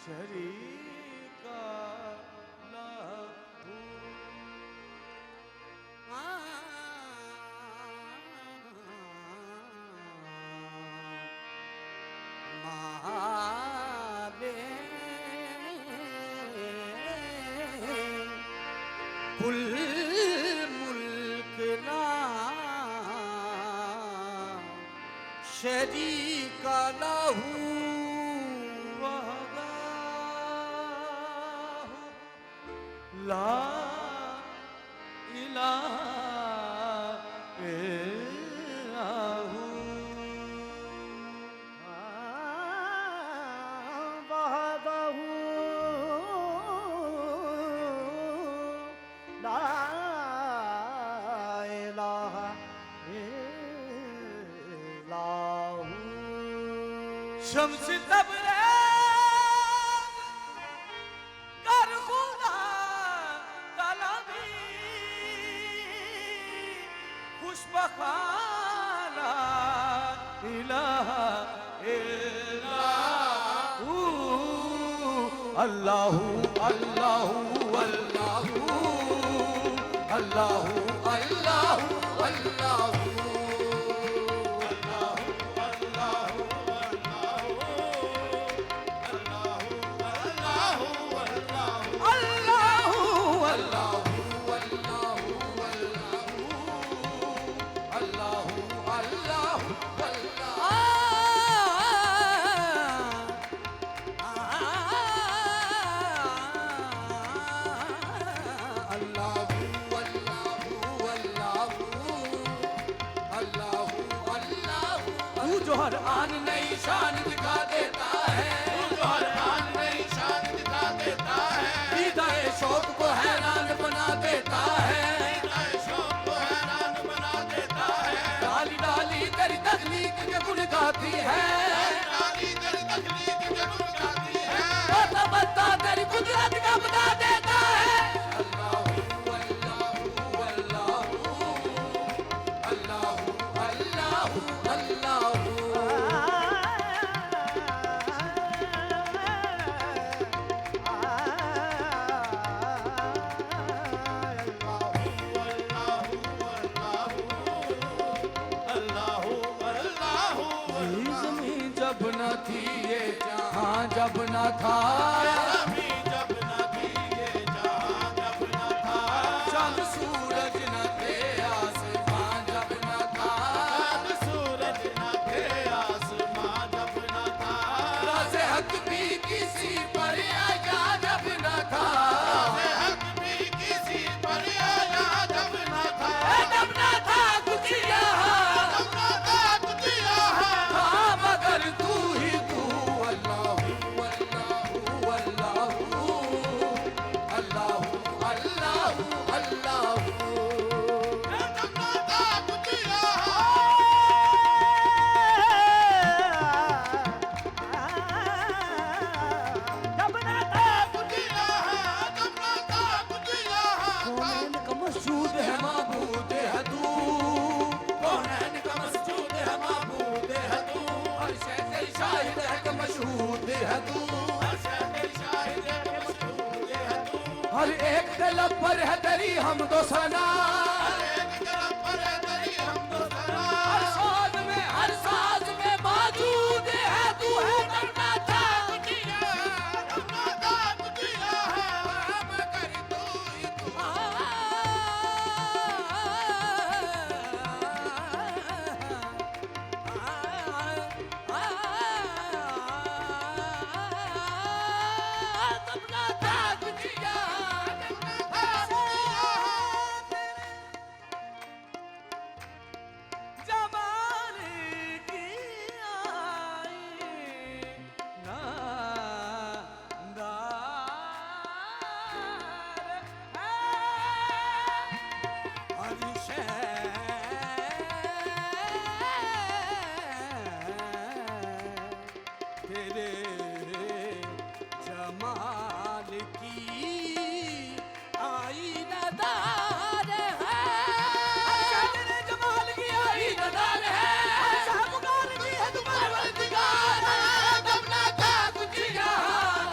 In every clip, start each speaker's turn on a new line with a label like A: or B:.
A: شریک لہو
B: کل ملک لا شریک لہو
A: لا الہ الا ہو
B: وحدہ لا الہ الا ہو
A: شمس تبریز کر خدا طلبی خوش بخار الہ الا ہو اللہ اللہ اللہ اللہ اللہ اللہ جو ہر آن نئی شان دکھا دیتا ہے جو ہر آن نئی شان دکھا دیتا ہے دیدہ شوق کو حیران بنا دیتا ہے دیدہ شوق کو حیران بنا دیتا ہے ڈالی ڈالی تیری تخلیق کے گن گاتی ہے ڈالی تیری تخلیق کے گن گاتی ہے بتا بتا تیری قدرت کا بتا دیتا ہے اللہ اللہ اللہ اللہ اللہ اللہ جب نہ تھی یہ جہاں جب نہ تھا زمین جب نہ تھی یہ جہاں جب نہ تھا چاند سورج نہ تھے آسمان جب نہ تھا چاند سورج نہ تھے آسمان جب نہ تھا راز حق بھی کسی پر آیا جب نہ تھا راز حق بھی کسی پر آیا جب نہ تھا جب نہ تھا کچھ یہاں جب نہ تھا کچھ یہاں تھا مگر تو ہی تو اللہ اللہ اللہ اللہ اللہ اللہ جب نہ تھا کچھ یہاں جب نہ تھا کچھ یہاں جب نہ تھا کچھ یہاں کونین کا مسجود ہے معبود ہے تو کونین کا مسجود ہے معبود ہے تو ہر شے تیری شاہد ہے کہ مشہود ہے تو ہر شے تیری شاہد ہے کہ مشہود ہے تو ہر ایک دل پر ہے تیری حمد و ثنا ہر ایک دل پر ہے تیری حمد و ثنا ہر ساز میں موجود ہے تو ہے کرنا تھا کچھ یہاں کرنا تھا کچھ یہاں مگر تو ہی تو سپنا تھا کچھ یہاں جمال کی آئی ناندار ہے ہر شے تیرے جمال کی آئینہ دار ہے تیرے جمال کی آئینہ دار ہے پکار کی ہے تمہارا پروردگار جب نہ تھا کچھ یہاں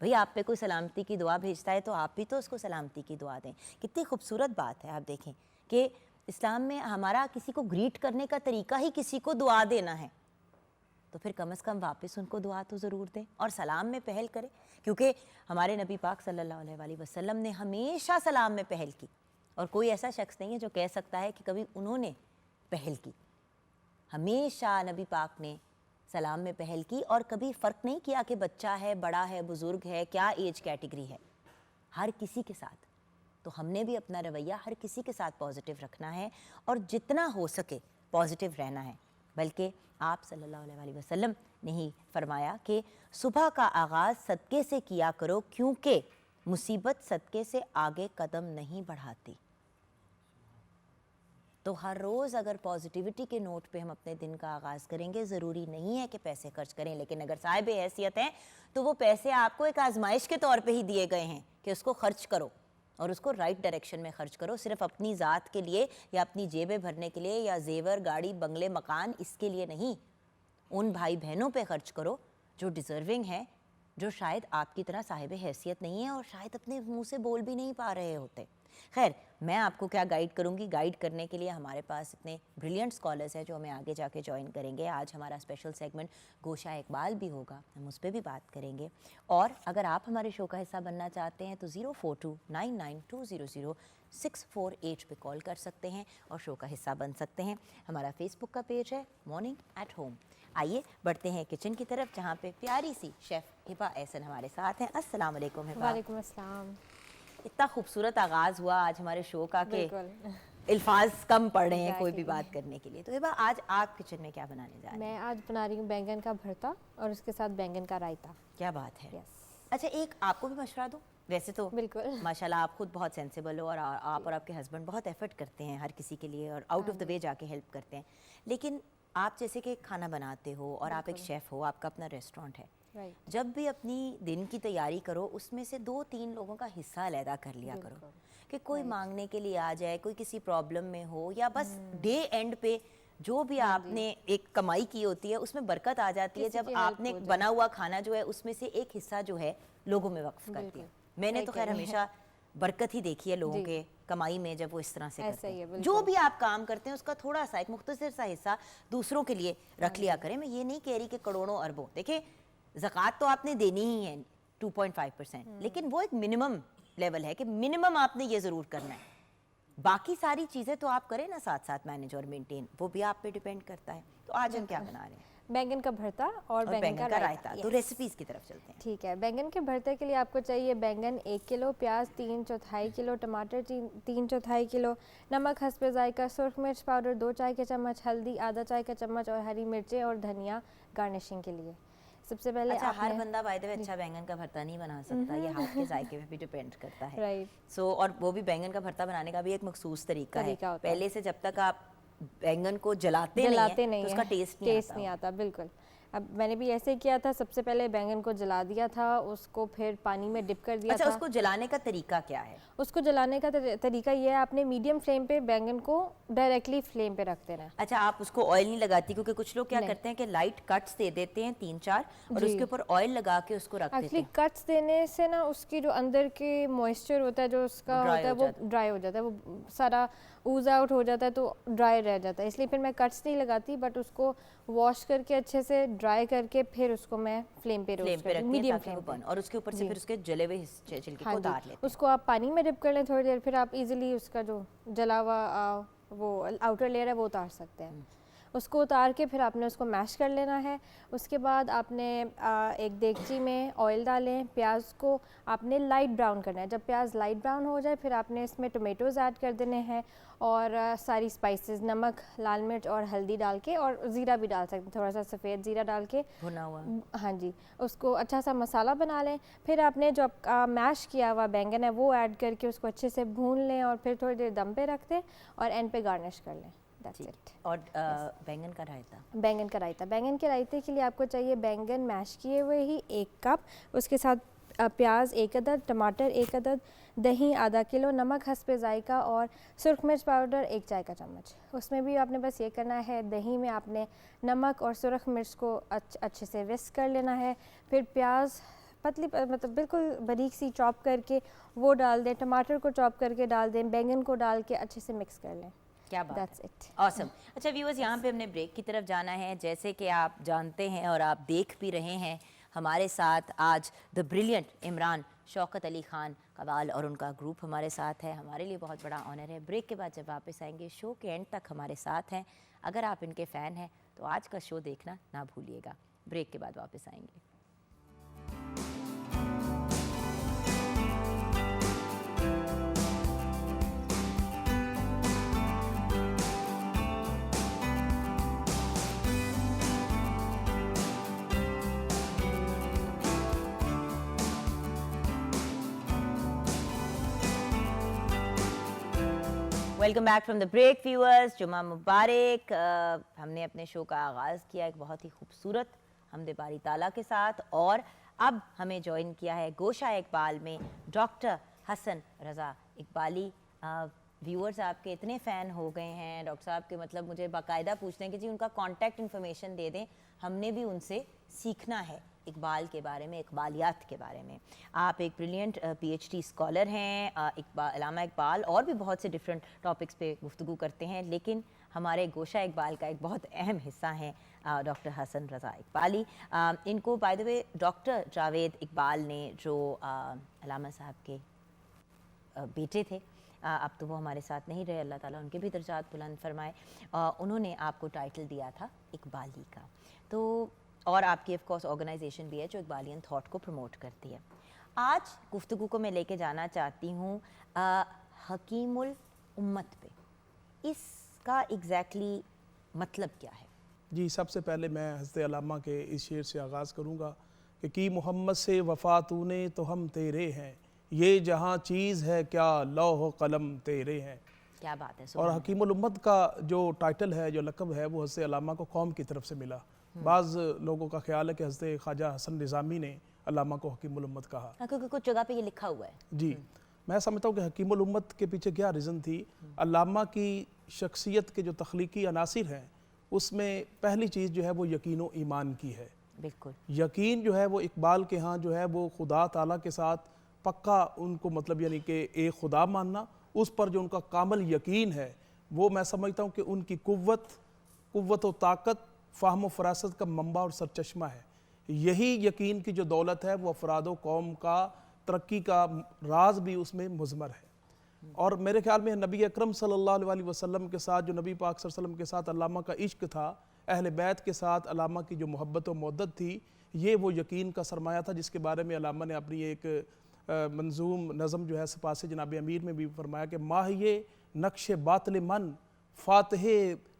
C: بھئی آپ پہ کوئی سلامتی کی دعا بھیجتا ہے تو آپ بھی تو اس کو سلامتی کی دعا دیں. کتنی خوبصورت بات ہے. آپ دیکھیں کہ اسلام میں ہمارا کسی کو گریٹ کرنے کا طریقہ ہی کسی کو دعا دینا ہے, تو پھر کم از کم واپس ان کو دعا تو ضرور دیں اور سلام میں پہل کریں, کیونکہ ہمارے نبی پاک صلی اللہ علیہ وآلہ وسلم نے ہمیشہ سلام میں پہل کی, اور کوئی ایسا شخص نہیں ہے جو کہہ سکتا ہے کہ کبھی انہوں نے پہل کی. ہمیشہ نبی پاک نے سلام میں پہل کی, اور کبھی فرق نہیں کیا کہ بچہ ہے, بڑا ہے, بزرگ ہے, کیا ایج کیٹیگری ہے, ہر کسی کے ساتھ. تو ہم نے بھی اپنا رویہ ہر کسی کے ساتھ پازیٹیو رکھنا ہے اور جتنا ہو سکے پازیٹیو رہنا ہے. بلکہ آپ صلی اللہ علیہ وآلہ وسلم نے ہی فرمایا کہ صبح کا آغاز صدقے سے کیا کرو, کیونکہ مصیبت صدقے سے آگے قدم نہیں بڑھاتی. تو ہر روز اگر پازیٹیوٹی کے نوٹ پہ ہم اپنے دن کا آغاز کریں گے, ضروری نہیں ہے کہ پیسے خرچ کریں, لیکن اگر صاحب حیثیت ہیں تو وہ پیسے آپ کو ایک آزمائش کے طور پہ ہی دیے گئے ہیں کہ اس کو خرچ کرو, اور اس کو رائٹ ڈائریکشن میں خرچ کرو, صرف اپنی ذات کے لیے یا اپنی جیبیں بھرنے کے لیے یا زیور, گاڑی, بنگلے, مکان, اس کے لیے نہیں. ان بھائی بہنوں پہ خرچ کرو جو ڈیزرونگ ہیں, جو شاید آپ کی طرح صاحب حیثیت نہیں ہے اور شاید اپنے منہ سے بول بھی نہیں پا رہے ہوتے. خیر, میں آپ کو کیا گائیڈ کروں گی, گائیڈ کرنے کے لیے ہمارے پاس اتنے بریلینٹ اسکالرز ہیں جو ہمیں آگے جا کے جوائن کریں گے. آج ہمارا اسپیشل سیگمنٹ گوشہ اقبال بھی ہوگا, ہم اس پہ بھی بات کریں گے. اور اگر آپ ہمارے شو کا حصہ بننا چاہتے ہیں تو 04299200648 پہ کال کر سکتے ہیں اور شو کا حصہ بن سکتے ہیں. ہمارا فیس بک کا پیج ہے مارننگ ایٹ ہوم. آئیے بڑھتے ہیں کچن کی طرف, جہاں پہ پیاری سی شیف ہبا احسن ہمارے ساتھ ہیں. السلام علیکم ہبا.
D: وعلیکم السلام.
C: اتنا خوبصورت آغاز ہوا آج ہمارے شو کا کہ
D: بالکل
C: الفاظ کم پڑ رہے ہیں کوئی بھی بات کرنے کے لیے. تو ہبا آج آپ کچن میں کیا بنانے جا رہے ہیں؟
D: میں آج بنا رہی ہوں بینگن کا بھرتا اور اس کے ساتھ بینگن کا رائتا.
C: کیا بات ہے.
D: یس.
C: اچھا, ایک آپ کو بھی مشورہ دوں. ویسے تو
D: بالکل
C: ماشاءاللہ آپ خود بہت سینسیبل ہو, اور آپ اور آپ کے ہسبینڈ بہت ایفرٹ کرتے ہیں ہر کسی کے لیے اور آؤٹ آف دا وے جا کے ہیلپ کرتے ہیں, لیکن آپ جیسے کہ کھانا بناتے ہو اور آپ ایک شیف ہو, آپ کا اپنا ریسٹورینٹ ہے, جب بھی اپنی دن کی تیاری کرو اس میں سے 2-3 لوگوں کا حصہ علیحدہ کر لیا کرو, کہ کوئی مانگنے کے لیے آ جائے, کوئی کسی پرابلم میں ہو, یا بس ڈے اینڈ پہ جو بھی آپ نے ایک کمائی کی ہوتی ہے اس میں برکت آ جاتی ہے جب آپ نے بنا ہوا کھانا جو ہے اس میں سے ایک حصہ جو ہے لوگوں میں وقف کر دیا. میں نے تو خیر ہمیشہ برکت ہی دیکھی ہے لوگوں کے کمائی میں جب وہ اس طرح سے کرتے ہیں. جو بھی آپ کام کرتے ہیں اس کا تھوڑا سا ایک مختصر سا حصہ دوسروں کے لیے رکھ لیا کریں. میں یہ نہیں کہہ رہی کہ کروڑوں اربوں, دیکھیں زکوٰۃ تو آپ نے دینی ہی ہے 2.5%, لیکن وہ ایک منیمم لیول ہے کہ منیمم آپ نے یہ ضرور کرنا ہے. باقی ساری چیزیں تو آپ کریں نا ساتھ ساتھ مینیج اور مینٹین, وہ بھی آپ پہ ڈیپینڈ کرتا ہے. تو آج ہم کیا بنا رہے ہیں؟
D: بینگن کا بھرتا اور بینگن کا رائتا.
C: تو ریسیپیز کی طرف چلتے ہیں.
D: ٹھیک ہے. بینگن کے بھرتے کے لیے آپ کو چاہیے بینگن 1 کلو, پیاز 3/4 کلو, ٹماٹر 3/4 کلو, نمک حسب ذائقہ, سرخ مرچ پاؤڈر 2 چائے کے چمچ, ہلدی آدھا چائے کا چمچ, اور ہری مرچیں اور دھنیا گارنشنگ کے لیے. سب سے پہلے
C: ہر بندہ بائی دا وے اچھا بینگن کا بھرتا نہیں بنا سکتا, یہ ہاتھ کے ذائقے پہ بھی ڈیپینڈ کرتا ہے.
D: رائٹ.
C: سو اور وہ بھی بینگن کا بھرتا بنانے کا بھی ایک مخصوص طریقہ ہے. پہلے سے جب تک آپ بینگن کو جلاتے نہیں ہیں تو اس کا ٹیسٹ نہیں
D: آتا. بالکل. اب میں نے بھی ایسے کیا تھا, سب سے پہلے بینگن کو جلا دیا تھا, اس کو پھر پانی میں ڈپ کر دیا تھا.
C: اچھا, اس کو جلانے کا طریقہ کیا ہے؟
D: اس کو جلانے کا طریقہ یہ ہے, آپ نے میڈیم فلیم پہ بینگن کو ڈائریکٹلی فلیم پہ رکھ دینا ہے.
C: اچھا, آپ اس کو آئل نہیں لگاتی؟ کیونکہ کچھ لوگ کیا کرتے ہیں کہ لائٹ کٹس دے دیتے ہیں 3-4 اور اس کے اوپر آئل لگا کے اس کو رکھ دیتے ہیں.
D: ایکچولی کٹس دینے سے نا اس کی جو اندر کے موئسچر ہوتا ہے جو اس کا ہوتا ہے وہ ڈرائی ہو جاتا ہے, وہ سارا اوز آؤٹ ہو جاتا ہے تو ڈرائی رہ جاتا ہے. اس لیے پھر میں کٹس نہیں لگاتی, بٹ اس کو واش کر کے اچھے سے ڈرائی کر کے پھر اس کو میں فلیم پہ روسٹ کرتی ہوں, میڈیم فلیم پہ,
C: اور اس کے اوپر سے پھر اس کے جلے ہوئے چھلکے کو اتار لیتے ہیں.
D: اس کو آپ پانی میں ڈپ کر لیں تھوڑی دیر, پھر آپ ایزیلی اس کا جو جلا ہوا وہ آؤٹر لیئر ہے وہ اتار سکتے ہیں. اس کو اتار کے پھر آپ نے اس کو میش کر لینا ہے. اس کے بعد آپ نے ایک دیگچی میں آئل ڈالیں, پیاز کو آپ نے لائٹ براؤن کرنا ہے. جب پیاز لائٹ براؤن ہو جائے پھر آپ نے اس میں ٹمیٹوز ایڈ کر دینے ہیں اور ساری اسپائسز, نمک, لال مرچ اور ہلدی ڈال کے, اور زیرہ بھی ڈال سکتے ہیں, تھوڑا سا سفید زیرہ ڈال کے
C: بھنا ہوا.
D: ہاں جی, اس کو اچھا سا مسالہ بنا لیں. پھر آپ نے جو میش کیا ہوا بینگن ہے وہ ایڈ کر کے اس کو اچھے سے بھون لیں اور پھر تھوڑی دیر دم پہ رکھ دیں اور اینڈ پہ گارنش کر لیں.
C: اور بینگن کا رائتا.
D: بینگن کا رائتا. بینگن کے رائتے کے لیے آپ کو چاہیے بینگن میش کیے ہوئے ہی 1 کپ, اس کے ساتھ پیاز 1 عدد, ٹماٹر 1 عدد, دہی آدھا کلو, نمک حسب ذائقہ اور سرخ مرچ پاؤڈر 1 چائے کا چمچ. اس میں بھی آپ نے بس یہ کرنا ہے, دہی میں آپ نے نمک اور سرخ مرچ کو اچھے سے وسک کر لینا ہے. پھر پیاز پتلی مطلب بالکل باریک سی چاپ کر کے وہ ڈال دیں, ٹماٹر کو چاپ کر کے ڈال دیں, بیگن کو ڈال کے اچھے سے مکس کر لیں.
C: کیا بات
D: That's
C: ہے,
D: it.
C: awesome. اچھا ویورز, یہاں پہ ہم نے بریک کی طرف جانا ہے. جیسے کہ آپ جانتے ہیں اور آپ دیکھ بھی رہے ہیں, ہمارے ساتھ آج دا بریلینٹ عمران شوکت علی خان قوال اور ان کا گروپ ہمارے ساتھ ہے. ہمارے لیے بہت بڑا آنر ہے. بریک کے بعد جب واپس آئیں گے, شو کے اینڈ تک ہمارے ساتھ ہیں. اگر آپ ان کے فین ہیں تو آج کا شو دیکھنا نہ بھولیے گا. بریک کے بعد واپس آئیں گے. Welcome back from the break viewers. جمعہ مبارک. ہم نے اپنے شو کا آغاز کیا ایک بہت ہی خوبصورت حمد باری تعالیٰ کے ساتھ, اور اب ہمیں جوائن کیا ہے گوشہ اقبال میں ڈاکٹر حسن رضا اقبالی. ویورز آپ کے اتنے فین ہو گئے ہیں ڈاکٹر صاحب کے, مطلب مجھے باقاعدہ پوچھتے ہیں کہ جی ان کا کانٹیکٹ انفارمیشن دے دیں, ہم نے بھی ان سے سیکھنا ہے اقبال کے بارے میں, اقبالیات کے بارے میں. آپ ایک brilliant P H D scholar ہیں. علامہ اقبال اور بھی بہت سے ڈفرینٹ ٹاپکس پہ گفتگو کرتے ہیں, لیکن ہمارے گوشہ اقبال کا ایک بہت اہم حصہ ہیں ڈاکٹر حسن رضا اقبالی. ان کو by the way doctor Javed Iqbal نے, جو علامہ صاحب کے بیٹے تھے, اب تو وہ ہمارے ساتھ نہیں رہے, اللہ تعالیٰ ان کے بھی درجات بلند فرمائے, انہوں نے آپ کو ٹائٹل دیا تھا اقبالی کا. تو اور آپ کی آف کورس آرگنائزیشن بھی ہے جو اقبالین تھاٹ کو پروموٹ کرتی ہے. آج گفتگو کو میں لے کے جانا چاہتی ہوں حکیم الامت پہ. اس کا ایگزیکٹلی مطلب کیا ہے؟
E: جی, سب سے پہلے میں حضرت علامہ کے اس شعر سے آغاز کروں گا کہ کی محمد سے وفا تو نے تو ہم تیرے ہیں, یہ جہاں چیز ہے کیا لوح و قلم تیرے ہیں.
C: کیا بات ہے.
E: اور حکیم الامت کا جو ٹائٹل ہے, جو لقب ہے, وہ حضرت علامہ کو قوم کی طرف سے ملا. بعض لوگوں کا خیال ہے کہ حضرت خواجہ حسن نظامی نے علامہ کو حکیم الامت کہا,
C: کیونکہ کچھ جگہ پہ یہ لکھا ہوا ہے.
E: جی, میں سمجھتا ہوں کہ حکیم الامت کے پیچھے کیا ریزن تھی. علامہ کی شخصیت کے جو تخلیقی عناصر ہیں, اس میں پہلی چیز جو ہے وہ یقین و ایمان کی ہے.
C: بالکل.
E: یقین جو ہے وہ اقبال کے ہاں جو ہے وہ خدا تعالیٰ کے ساتھ پکا ان کو, مطلب یعنی کہ ایک خدا ماننا, اس پر جو ان کا کامل یقین ہے, وہ میں سمجھتا ہوں کہ ان کی قوت و طاقت, فہم و فراست کا منبع اور سرچشمہ ہے. یہی یقین کی جو دولت ہے وہ افراد و قوم کا ترقی کا راز بھی اس میں مضمر ہے. اور میرے خیال میں نبی اکرم صلی اللہ علیہ وسلم کے ساتھ, جو نبی پاک صلی اللہ علیہ وسلم کے ساتھ علامہ کا عشق تھا, اہل بیت کے ساتھ علامہ کی جو محبت و مودت تھی, یہ وہ یقین کا سرمایہ تھا جس کے بارے میں علامہ نے اپنی ایک منظوم نظم جو ہے سپاس جناب امیر میں بھی فرمایا کہ ماہیے نقش باطل من فاتح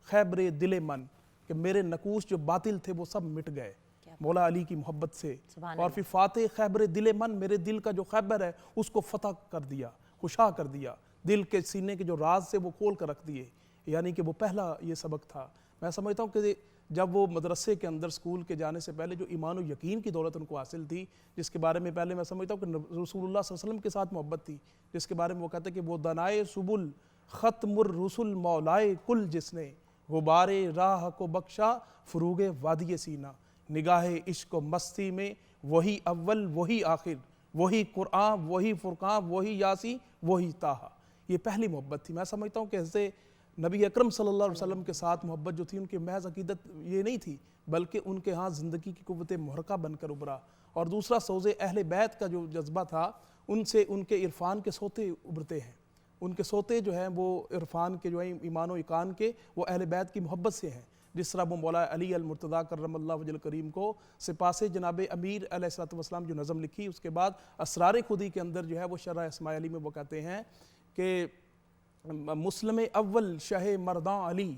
E: خیبر دل من, کہ میرے نقوش جو باطل تھے وہ سب مٹ گئے مولا علی کی محبت سے, اور پھر فاتح خیبر دل من, میرے دل کا جو خیبر ہے اس کو فتح کر دیا, خوشا کر دیا, دل کے سینے کے جو راز سے وہ کھول کر رکھ دیے. یعنی کہ وہ پہلا یہ سبق تھا. میں سمجھتا ہوں کہ جب وہ مدرسے کے اندر اسکول کے جانے سے پہلے جو ایمان و یقین کی دولت ان کو حاصل تھی, جس کے بارے میں پہلے میں سمجھتا ہوں کہ رسول اللہ صلی اللہ علیہ وسلم کے ساتھ محبت تھی, جس کے بارے میں وہ کہتے ہیں کہ وہ دنائے سبل ختم الرسل مولائے کل, جس نے غبار راہ کو بخشا فروغ وادی سینہ, نگاہ عشق و مستی میں وہی اول وہی آخر, وہی قرآن وہی فرقان وہی یاسی وہی طٰہٰ. یہ پہلی محبت تھی. میں سمجھتا ہوں کہ حضرت نبی اکرم صلی اللہ علیہ وسلم کے ساتھ محبت جو تھی, ان کی محض عقیدت یہ نہیں تھی, بلکہ ان کے ہاں زندگی کی قوت محرکہ بن کر ابھرا. اور دوسرا سوز اہل بیت کا جو جذبہ تھا, ان سے ان کے عرفان کے سوتے ابھرتے ہیں. ان کے سوتے جو ہیں وہ عرفان کے جو ہیں ایمان و ایقان کے, وہ اہل بیت کی محبت سے ہیں. جس طرح وہ مولا علی المرتضیٰ کرم اللہ وجہ کریم کو سپاس جناب امیر علیہ السلام جو نظم لکھی, اس کے بعد اسرار خودی کے اندر جو ہے وہ شرح اسماء علی میں وہ کہتے ہیں کہ مسلم اول شہ مرداں علی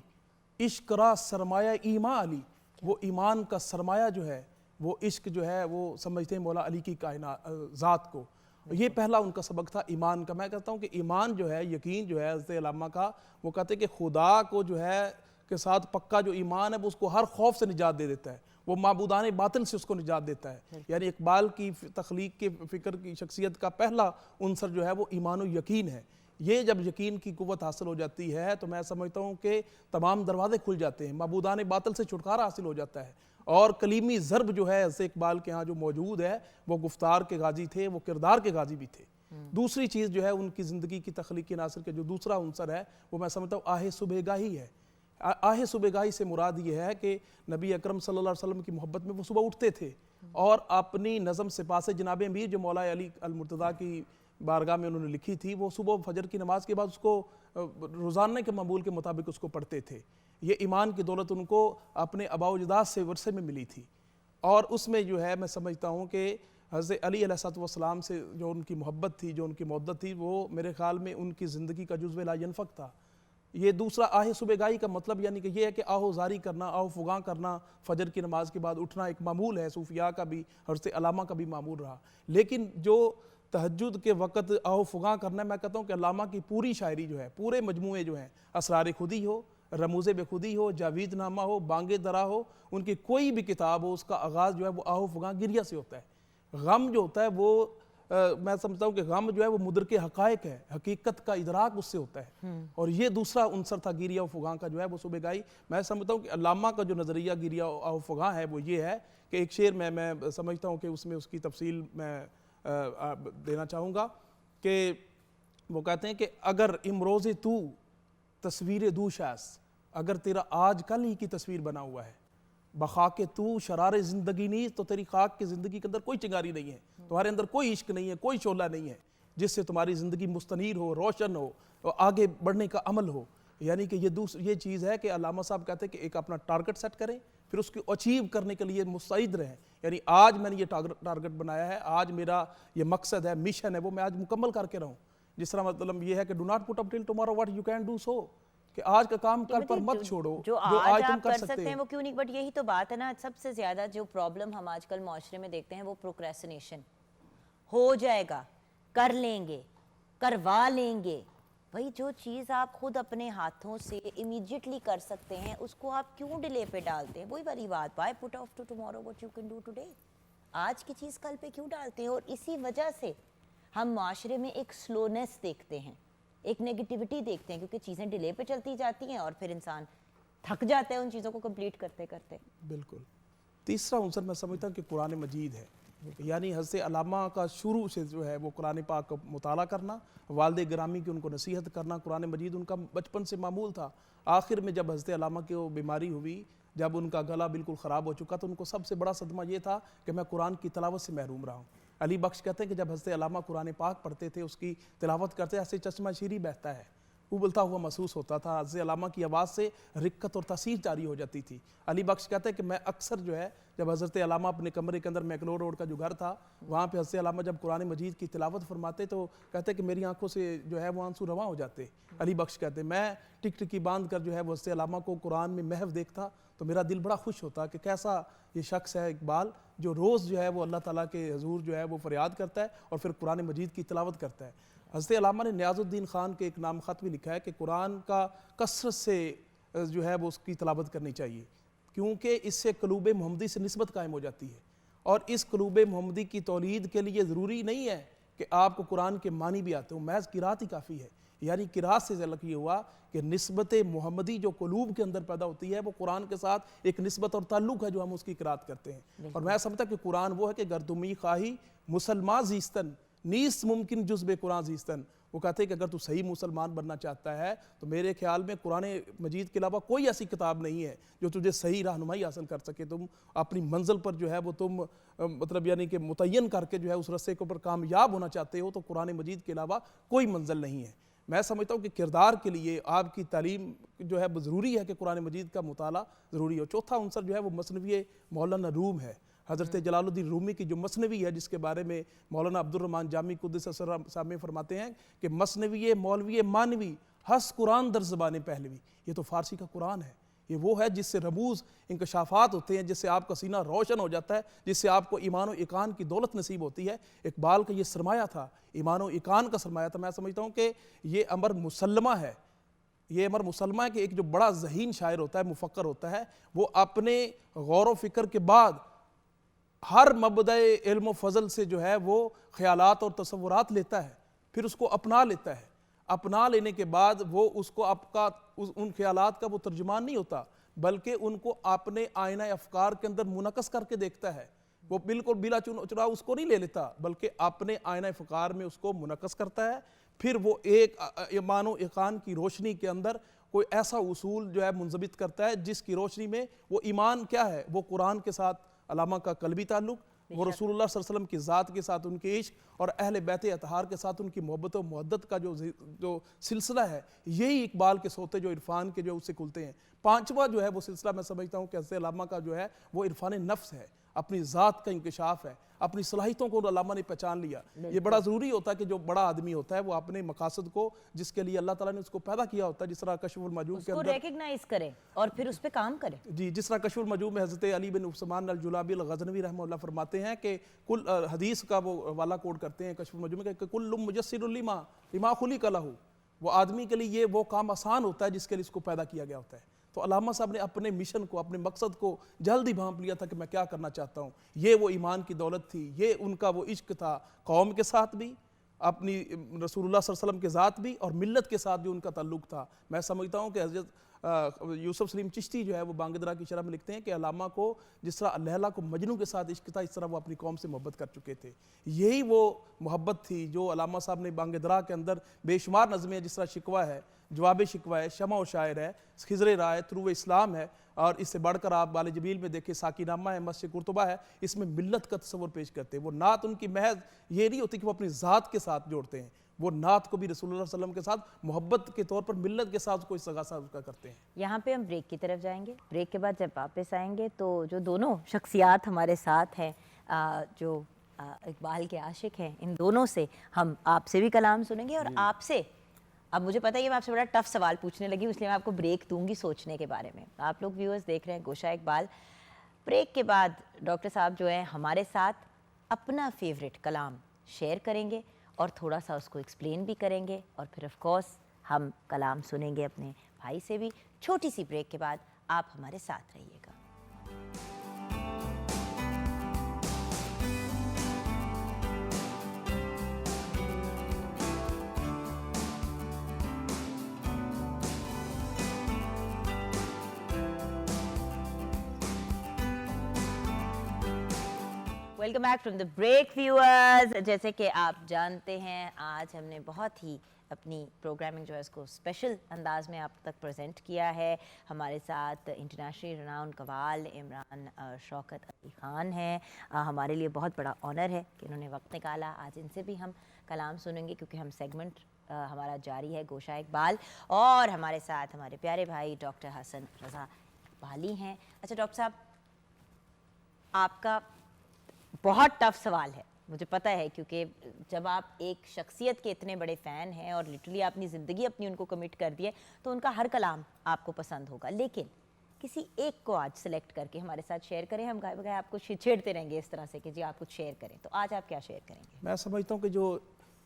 E: عشق را سرمایہ ایمان علی. وہ ایمان کا سرمایہ جو ہے, وہ عشق جو ہے, وہ سمجھتے ہیں مولا علی کی کائنات ذات کو. یہ پہلا ان کا سبق تھا ایمان کا. میں کہتا ہوں کہ ایمان جو ہے, یقین جو ہے حضرت علامہ کا, وہ کہتے ہیں کہ خدا کو جو ہے کے ساتھ پکا جو ایمان ہے وہ اس کو ہر خوف سے نجات دے دیتا ہے, وہ معبودان باطل سے اس کو نجات دیتا ہے. یعنی اقبال کی تخلیق کے فکر کی شخصیت کا پہلا عنصر جو ہے وہ ایمان و یقین ہے. یہ جب یقین کی قوت حاصل ہو جاتی ہے تو میں سمجھتا ہوں کہ تمام دروازے کھل جاتے ہیں، معبودان باطل سے چھٹکارا حاصل ہو جاتا ہے، اور کلیمی ضرب جو ہے حضرت اقبال کے ہاں جو موجود ہے وہ گفتار کے غازی تھے، وہ کردار کے غازی بھی تھے۔ دوسری چیز جو ہے ان کی زندگی کی تخلیقی عناصر کے جو دوسرا عنصر ہے وہ میں سمجھتا ہوں آہ صبح گاہی ہے۔ آہ صبح گاہی سے مراد یہ ہے کہ نبی اکرم صلی اللہ علیہ وسلم کی محبت میں وہ صبح اٹھتے تھے اور اپنی نظم سپاس جناب امیر جو مولا علی المرتضیٰ کی بارگاہ میں انہوں نے لکھی تھی، وہ صبح فجر کی نماز کے بعد اس کو روزانہ کے معمول کے مطابق اس کو پڑھتے تھے۔ یہ ایمان کی دولت ان کو اپنے آباء و اجداد سے ورثے میں ملی تھی، اور اس میں جو ہے میں سمجھتا ہوں کہ حضرت علی علیہ السلام سے جو ان کی محبت تھی، جو ان کی مودت تھی، وہ میرے خیال میں ان کی زندگی کا جزو لا ینفک تھا۔ یہ دوسرا آہ صبح گاہی کا مطلب یعنی کہ یہ ہے کہ آہو زاری کرنا، آہو فغاں کرنا، فجر کی نماز کے بعد اٹھنا ایک معمول ہے، صوفیاء کا بھی، حضرت علامہ کا بھی معمول رہا۔ لیکن جو تہجد کے وقت آہو فغاں کرنا ہے، میں کہتا ہوں کہ علامہ کی پوری شاعری جو ہے، پورے مجموعے جو ہیں، اسرار خودی ہو، رموز بے خودی ہو، جاوید نامہ ہو، بانگ درا ہو، ان کی کوئی بھی کتاب ہو، اس کا آغاز جو ہے وہ آہو فغاں گریہ سے ہوتا ہے۔ غم جو ہوتا ہے وہ میں سمجھتا ہوں کہ غم جو ہے وہ مدرک حقائق ہے، حقیقت کا ادراک اس سے ہوتا ہے، اور یہ دوسرا عنصر تھا گریہ و فغاں کا جو ہے وہ صبح گاہی۔ میں سمجھتا ہوں کہ علامہ کا جو نظریہ گریہ و فغاں ہے وہ یہ ہے کہ ایک شعر میں سمجھتا ہوں کہ اس میں اس کی تفصیل میں دینا چاہوں گا کہ وہ کہتے ہیں کہ اگر امروز تو تصویر دوش است، اگر تیرا آج کل ہی کی تصویر بنا ہوا ہے، بخاک تو شرار زندگی نیز، تو تیری خاک کی زندگی کے اندر کوئی چنگاری نہیں ہے، تمہارے اندر کوئی عشق نہیں ہے، کوئی شعلہ نہیں ہے جس سے تمہاری زندگی مستنیر ہو، روشن ہو اور آگے بڑھنے کا عمل ہو۔ یعنی کہ یہ چیز ہے کہ علامہ صاحب کہتے ہیں کہ ایک اپنا ٹارگٹ سیٹ کریں، پھر اس کو اچیو کرنے کے لیے مستعد رہیں۔ یعنی آج میں نے یہ ٹارگٹ بنایا ہے، آج میرا یہ مقصد ہے، مشن ہے، وہ میں آج مکمل کر کے رہوں۔ جس طرح مطلب یہ ہے کہ do not put up till tomorrow what you can do so, کہ آج کا کام کل پر مت چھوڑو،
C: جو آج آپ کر سکتے ہیں وہ کیوں نہیں۔ بٹ یہی تو بات ہے نا، سب سے زیادہ جو پرابلم ہم آج کل معاشرے میں دیکھتے ہیں وہ پروکریسٹینیشن۔ ہو جائے گا، کر لیں گے، کروا لیں گے۔ بھائی جو چیز آپ خود اپنے ہاتھوں سے امیڈیٹلی کر سکتے ہیں اس کو آپ کیوں ڈیلے پہ ڈالتے ہیں؟ وہی والی بات، why put off to tomorrow what you can do today. آج کی چیز کل پہ کیوں ڈالتے ہیں؟ اور اسی وجہ سے ہم معاشرے میں ایک سلونیس دیکھتے ہیں، ایک نیگیٹیوٹی دیکھتے ہیں، کیونکہ چیزیں ڈیلے پہ چلتی جاتی ہیں اور پھر انسان تھک جاتا ہے ان چیزوں کو کمپلیٹ کرتے کرتے۔
E: بالکل۔ تیسرا عنصر میں سمجھتا ہوں کہ قرآن مجید ہے، یعنی حضرت علامہ کا شروع سے جو ہے وہ قرآن پاک کا مطالعہ کرنا، والد گرامی کی ان کو نصیحت کرنا، قرآن مجید ان کا بچپن سے معمول تھا۔ آخر میں جب حضرت علامہ کی وہ بیماری ہوئی، جب ان کا گلا بالکل خراب ہو چکا، تو ان کو سب سے بڑا صدمہ یہ تھا کہ میں قرآن کی تلاوت سے محروم رہا ہوں۔ علی بخش کہتے ہیں کہ جب حضرت علامہ قرآن پاک پڑھتے تھے، اس کی تلاوت کرتے ایسے چشمہ شیری بہتا ہے، ابلتا ہوا محسوس ہوتا تھا، حضرت علامہ کی آواز سے رقت اور تاثیر جاری ہو جاتی تھی۔ علی بخش کہتے ہیں کہ میں اکثر جو ہے جب حضرت علامہ اپنے کمرے کے اندر میکلور روڈ کا جو گھر تھا وہاں پہ حضرت علامہ جب قرآن مجید کی تلاوت فرماتے تو کہتے ہیں کہ میری آنکھوں سے جو ہے وہ آنسو رواں ہو جاتے۔ علی بخش کہتے ہیں میں ٹک ٹکی باندھ کر جو ہے وہ حضرت علامہ کو قرآن میں محو دیکھتا تو میرا دل بڑا خوش ہوتا کہ کیسا یہ شخص ہے اقبال جو روز جو ہے وہ اللہ تعالیٰ کے حضور جو ہے وہ فریاد کرتا ہے اور پھر قرآن مجید کی تلاوت کرتا ہے۔ حضرت علامہ نے نیاز الدین خان کے ایک نام خط بھی لکھا ہے کہ قرآن کا کثرت سے جو ہے وہ اس کی تلاوت کرنی چاہیے، کیونکہ اس سے قلوب محمدی سے نسبت قائم ہو جاتی ہے، اور اس قلوب محمدی کی تولید کے لیے ضروری نہیں ہے کہ آپ کو قرآن کے معنی بھی آتے ہوں، محض قرات ہی کافی ہے۔ یعنی قرات سے ذلک یہ ہوا کہ نسبت محمدی جو قلوب کے اندر پیدا ہوتی ہے وہ قرآن کے ساتھ ایک نسبت اور تعلق ہے جو ہم اس کی قرات کرتے ہیں۔ اور میں سمجھتا کہ قرآن وہ ہے کہ گر تمی خواہی مسلمان زیستن نیست ممکن جز بے قرآن زیستن۔ وہ کہتے ہیں کہ اگر تو صحیح مسلمان بننا چاہتا ہے تو میرے خیال میں قرآن مجید کے علاوہ کوئی ایسی کتاب نہیں ہے جو تجھے صحیح رہنمائی حاصل کر سکے، تم اپنی منزل پر جو ہے وہ تم مطلب یعنی کہ متعین کر کے جو ہے اس رستے کے اوپر کامیاب ہونا چاہتے ہو تو قرآن مجید کے علاوہ کوئی منزل نہیں ہے۔ میں سمجھتا ہوں کہ کردار کے لیے آپ کی تعلیم جو ہے ضروری ہے کہ قرآن مجید کا مطالعہ ضروری ہو۔ چوتھا عنصر جو ہے وہ مثنوی مولانا روم ہے۔ حضرت جلال الدین رومی کی جو مثنوی ہے جس کے بارے میں مولانا عبد الرحمن جامی قدس سرہ صاحب میں فرماتے ہیں کہ مثنوی مولوی مانوی ہس قرآن در زبان پہلوی، یہ تو فارسی کا قرآن ہے، یہ وہ ہے جس سے رموز انکشافات ہوتے ہیں، جس سے آپ کا سینہ روشن ہو جاتا ہے، جس سے آپ کو ایمان و ایقان کی دولت نصیب ہوتی ہے۔ اقبال کا یہ سرمایہ تھا، ایمان و ایقان کا سرمایہ تھا۔ میں سمجھتا ہوں کہ یہ امر مسلمہ ہے، یہ امر مسلمہ ہے کہ ایک جو بڑا ذہین شاعر ہوتا ہے، مفکر ہوتا ہے، وہ اپنے غور و فکر کے بعد ہر مبدأ علم و فضل سے جو ہے وہ خیالات اور تصورات لیتا ہے، پھر اس کو اپنا لیتا ہے۔ اپنا لینے کے بعد وہ اس کو ان خیالات کا وہ ترجمان نہیں ہوتا، بلکہ ان کو اپنے آئینہ افکار کے اندر منعکس کر کے دیکھتا ہے۔ وہ بالکل بلا چرا اس کو نہیں لے لیتا، بلکہ اپنے آئینہ افکار میں اس کو منعکس کرتا ہے۔ پھر وہ ایک ایمان و ایقان کی روشنی کے اندر کوئی ایسا اصول جو ہے منضبط کرتا ہے جس کی روشنی میں وہ ایمان کیا ہے، وہ قرآن کے ساتھ علامہ کا قلبی تعلق، وہ رسول اللہ صلی اللہ علیہ وسلم کی ذات کے ساتھ ان کے عشق، اور اہل بیت اطہار کے ساتھ ان کی محبت و محدت کا جو سلسلہ ہے، یہی اقبال کے سوتے جو عرفان کے جو اس سے کھلتے ہیں۔ پانچواں جو ہے وہ سلسلہ میں سمجھتا ہوں کہ حضرت علامہ کا جو ہے وہ عرفان نفس ہے، اپنی ذات کا انکشاف ہے، اپنی صلاحیتوں کو علامہ نے پہچان لیا۔ یہ بڑا ضروری ہوتا ہے کہ جو بڑا آدمی ہوتا ہے وہ اپنے مقاصد کو، جس کے لیے اللہ تعالیٰ نے اس کو پیدا کیا ہوتا ہے، جس طرح کشف المحجوب کے
C: اس کو
E: اندر
C: ریکگنائز کرے اور پھر اس پہ کام کرے۔
E: جی، جس طرح کشف المحجوب میں حضرت علی بن عثمان الجلابی الغزنوی رحمہ اللہ فرماتے ہیں کہ کل حدیث کا وہ والا کوڈ کرتے ہیں کشف المحجوب میں کہ کل مجسر لما خلق لہ، وہ آدمی کے لیے وہ کام آسان ہوتا ہے جس کے لیے اس کو پیدا کیا گیا ہوتا ہے۔ تو علامہ صاحب نے اپنے مشن کو، اپنے مقصد کو جلد ہی بھانپ لیا تھا کہ میں کیا کرنا چاہتا ہوں۔ یہ وہ ایمان کی دولت تھی، یہ ان کا وہ عشق تھا، قوم کے ساتھ بھی، اپنی رسول اللہ صلی اللہ علیہ وسلم کے ذات بھی، اور ملت کے ساتھ بھی ان کا تعلق تھا۔ میں سمجھتا ہوں کہ حضرت یوسف سلیم چشتی جو ہے وہ بانگدرا کی شرح میں لکھتے ہیں کہ علامہ کو جس طرح لیلا کو مجنوں کے ساتھ عشق تھا، اس طرح وہ اپنی قوم سے محبت کر چکے تھے۔ یہی وہ محبت تھی جو علامہ صاحب نے بانگدرا کے اندر بے شمار نظمیں، جس طرح شکوہ ہے، جواب شکوہ ہے، شمع و شاعر ہے، خضر راہ ہے، طلوع اسلام ہے، اور اس سے بڑھ کر آپ بال جبیل میں دیکھیں ساکی نامہ ہے، مسجد قرطبہ ہے، اس میں ملت کا تصور پیش کرتے ہیں۔ وہ نعت ان کی محض یہ نہیں ہوتی کہ وہ اپنی ذات کے ساتھ جوڑتے ہیں، وہ نعت کو بھی رسول اللہ صلی اللہ علیہ وسلم کے ساتھ محبت کے طور پر ملت کے ساتھ کوئی استغاثہ اس کا کرتے ہیں۔
C: یہاں پہ ہم بریک کی طرف جائیں گے۔ بریک کے بعد جب واپس آئیں گے تو جو دونوں شخصیات ہمارے ساتھ ہیں، جو اقبال کے عاشق ہیں، ان دونوں سے ہم آپ سے بھی کلام سنیں گے، اور آپ سے اب مجھے پتہ ہے میں آپ سے بڑا ٹف سوال پوچھنے لگی ہوں، اس لیے میں آپ کو بریک دوں گی سوچنے کے بارے میں۔ آپ لوگ ویورز دیکھ رہے ہیں گوشہ اقبال۔ بریک کے بعد ڈاکٹر صاحب جو ہیں ہمارے ساتھ اپنا فیوریٹ کلام شیئر کریں گے اور تھوڑا سا اس کو ایکسپلین بھی کریں گے، اور پھر آف کورس ہم کلام سنیں گے اپنے بھائی سے بھی۔ چھوٹی سی بریک کے بعد آپ ہمارے ساتھ رہیے گا۔ Welcome back from the break viewers. جیسے کہ آپ جانتے ہیں آج ہم نے بہت ہی اپنی پروگرامنگ جو ہے اس کو اسپیشل انداز میں آپ تک پریزنٹ کیا ہے۔ ہمارے ساتھ انٹرنیشنل رناؤن قوال عمران شوکت علی خان ہیں۔ ہمارے لیے بہت بڑا آنر ہے کہ انہوں نے وقت نکالا۔ آج ان سے بھی ہم کلام سنیں گے کیونکہ ہم سیگمنٹ ہمارا جاری ہے گوشہ اقبال، اور ہمارے ساتھ ہمارے پیارے بھائی ڈاکٹر حسن رضا اقبالی ہیں۔ اچھا ڈاکٹر صاحب، آپ کا بہت ٹف سوال ہے، مجھے پتہ ہے، کیونکہ جب آپ ایک شخصیت کے اتنے بڑے فین ہیں اور لٹرلی آپ نے زندگی اپنی ان کو کمٹ کر دی ہے تو ان کا ہر کلام آپ کو پسند ہوگا، لیکن کسی ایک کو آج سلیکٹ کر کے ہمارے ساتھ شیئر کریں۔ ہم گائے بگائے آپ کو چھیڑتے رہیں گے اس طرح سے کہ جی آپ کچھ شیئر کریں، تو آج آپ کیا شیئر کریں گے؟
E: میں سمجھتا ہوں کہ جو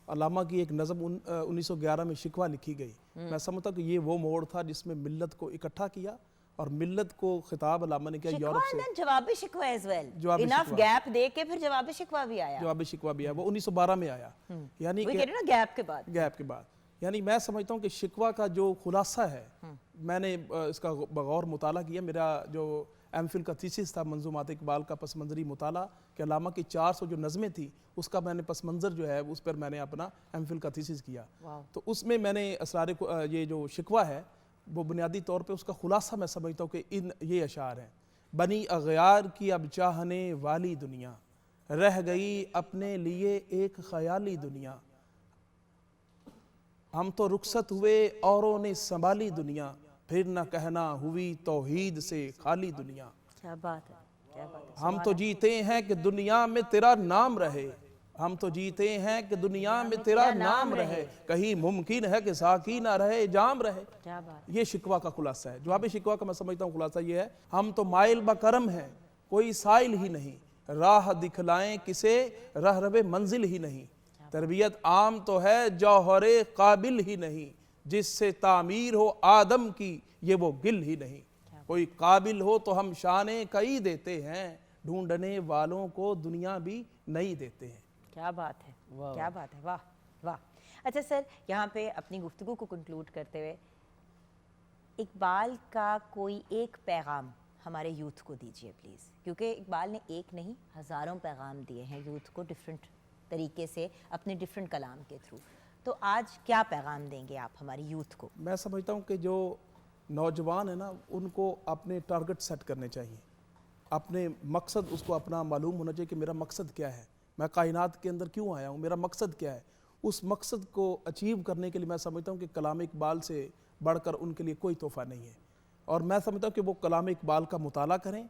E: علامہ کی ایک نظم 1911 میں شکوہ لکھی گئی، میں سمجھتا ہوں کہ یہ وہ موڑ تھا جس میں ملت کو اکٹھا کیا، اور ملت کو خطاب علامہ نے کیا یورپ سے۔
C: جواب شکوہ ایز ویل،
E: جواب
C: انف
E: شکوہ،
C: گیپ دے کے پھر جواب شکوہ بھی آیا،
E: جواب شکوہ بھی آیا، وہ 1912 میں آیا، یعنی
C: وہی کہہ رہے ہیں نا گیپ کے بعد۔
E: گیپ کے بعد، یعنی میں سمجھتا ہوں کہ شکوہ کا جو خلاصہ ہے، میں نے اس کا بغور مطالعہ کیا۔ میرا جو ایم فل کا تھیسس تھا منظومات اقبال کا پس منظری مطالعہ، کہ علامہ کی 400 جو نظمیں تھیں اس کا میں نے پس منظر جو ہے اس پر میں نے اپنا ایم فل کا تھیسس کیا۔ تو اس میں میں نے اسرار یہ جو شکوہ ہے وہ بنیادی طور پہ اس کا خلاصہ میں سمجھتا ہوں کہ یہ اشعار ہیں۔ بنی اغیار کی اب چاہنے والی دنیا، رہ گئی اپنے لیے ایک خیالی دنیا، ہم تو رخصت ہوئے اوروں نے سنبھالی دنیا، پھر نہ کہنا ہوئی توحید سے خالی دنیا۔
C: کیا بات ہے، کیا بات ہے۔
E: ہم تو جیتے ہیں کہ دنیا میں تیرا نام رہے، ہم تو جیتے ہیں کہ دنیا میں تیرا نام رہے، کہیں ممکن ہے کہ ساقی نہ رہے جام رہے۔
C: کیا بات،
E: یہ شکوہ کا خلاصہ ہے۔ جواب شکوہ کا میں سمجھتا ہوں خلاصہ یہ ہے، ہم تو مائل بکرم ہیں، کوئی سائل ہی نہیں، راہ دکھلائیں کسے رہ رب منزل ہی نہیں، تربیت عام تو ہے جوہر قابل ہی نہیں، جس سے تعمیر ہو آدم کی یہ وہ گل ہی نہیں، کوئی قابل ہو تو ہم شانے کئی دیتے ہیں، ڈھونڈنے والوں کو دنیا بھی نہیں دیتے ہیں۔
C: کیا بات ہے، کیا بات ہے، واہ واہ۔ اچھا سر، یہاں پہ اپنی گفتگو کو کنکلوڈ کرتے ہوئے اقبال کا کوئی ایک پیغام ہمارے یوتھ کو دیجیے پلیز، کیونکہ اقبال نے ایک نہیں ہزاروں پیغام دیے ہیں یوتھ کو ڈفرینٹ طریقے سے اپنے ڈفرینٹ کلام کے تھرو، تو آج کیا پیغام دیں گے آپ ہماری یوتھ کو؟
E: میں سمجھتا ہوں کہ جو نوجوان ہیں نا ان کو اپنے ٹارگٹ سیٹ کرنے چاہیے، اپنے مقصد اس کو اپنا معلوم ہونا چاہیے کہ میرا مقصد کیا ہے، میں کائنات کے اندر کیوں آیا ہوں، میرا مقصد کیا ہے۔ اس مقصد کو اچیو کرنے کے لیے میں سمجھتا ہوں کہ کلام اقبال سے بڑھ کر ان کے لیے کوئی تحفہ نہیں ہے، اور میں سمجھتا ہوں کہ وہ کلام اقبال کا مطالعہ کریں۔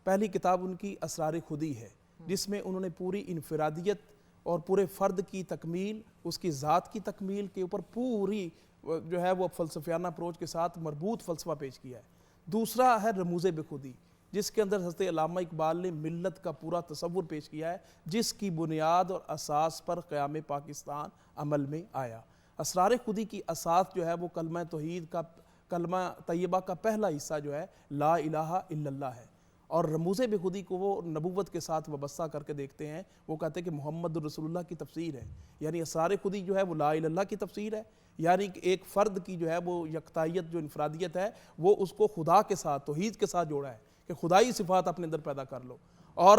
E: پہلی کتاب ان کی اسرار خودی ہے، جس میں انہوں نے پوری انفرادیت اور پورے فرد کی تکمیل، اس کی ذات کی تکمیل کے اوپر پوری جو ہے وہ فلسفیانہ اپروچ کے ساتھ مربوط فلسفہ پیش کیا ہے۔ دوسرا ہے رموز بخودی، جس کے اندر حضرت علامہ اقبال نے ملت کا پورا تصور پیش کیا ہے، جس کی بنیاد اور اساس پر قیام پاکستان عمل میں آیا۔ اسرار خودی کی اساس جو ہے وہ کلمہ توحید کا، کلمہ طیبہ کا پہلا حصہ جو ہے لا الہ الا اللہ ہے، اور رموز بخودی کو وہ نبوت کے ساتھ وابستہ کر کے دیکھتے ہیں۔ وہ کہتے ہیں کہ محمد رسول اللہ کی تفسیر ہے، یعنی اسرار خودی جو ہے وہ لا الہ الا اللہ کی تفسیر ہے، یعنی کہ ایک فرد کی جو ہے وہ یکتائیت، جو انفرادیت ہے، وہ اس کو خدا کے ساتھ، توحید کے ساتھ جوڑا ہے کہ خدائی صفات اپنے اندر پیدا کر لو، اور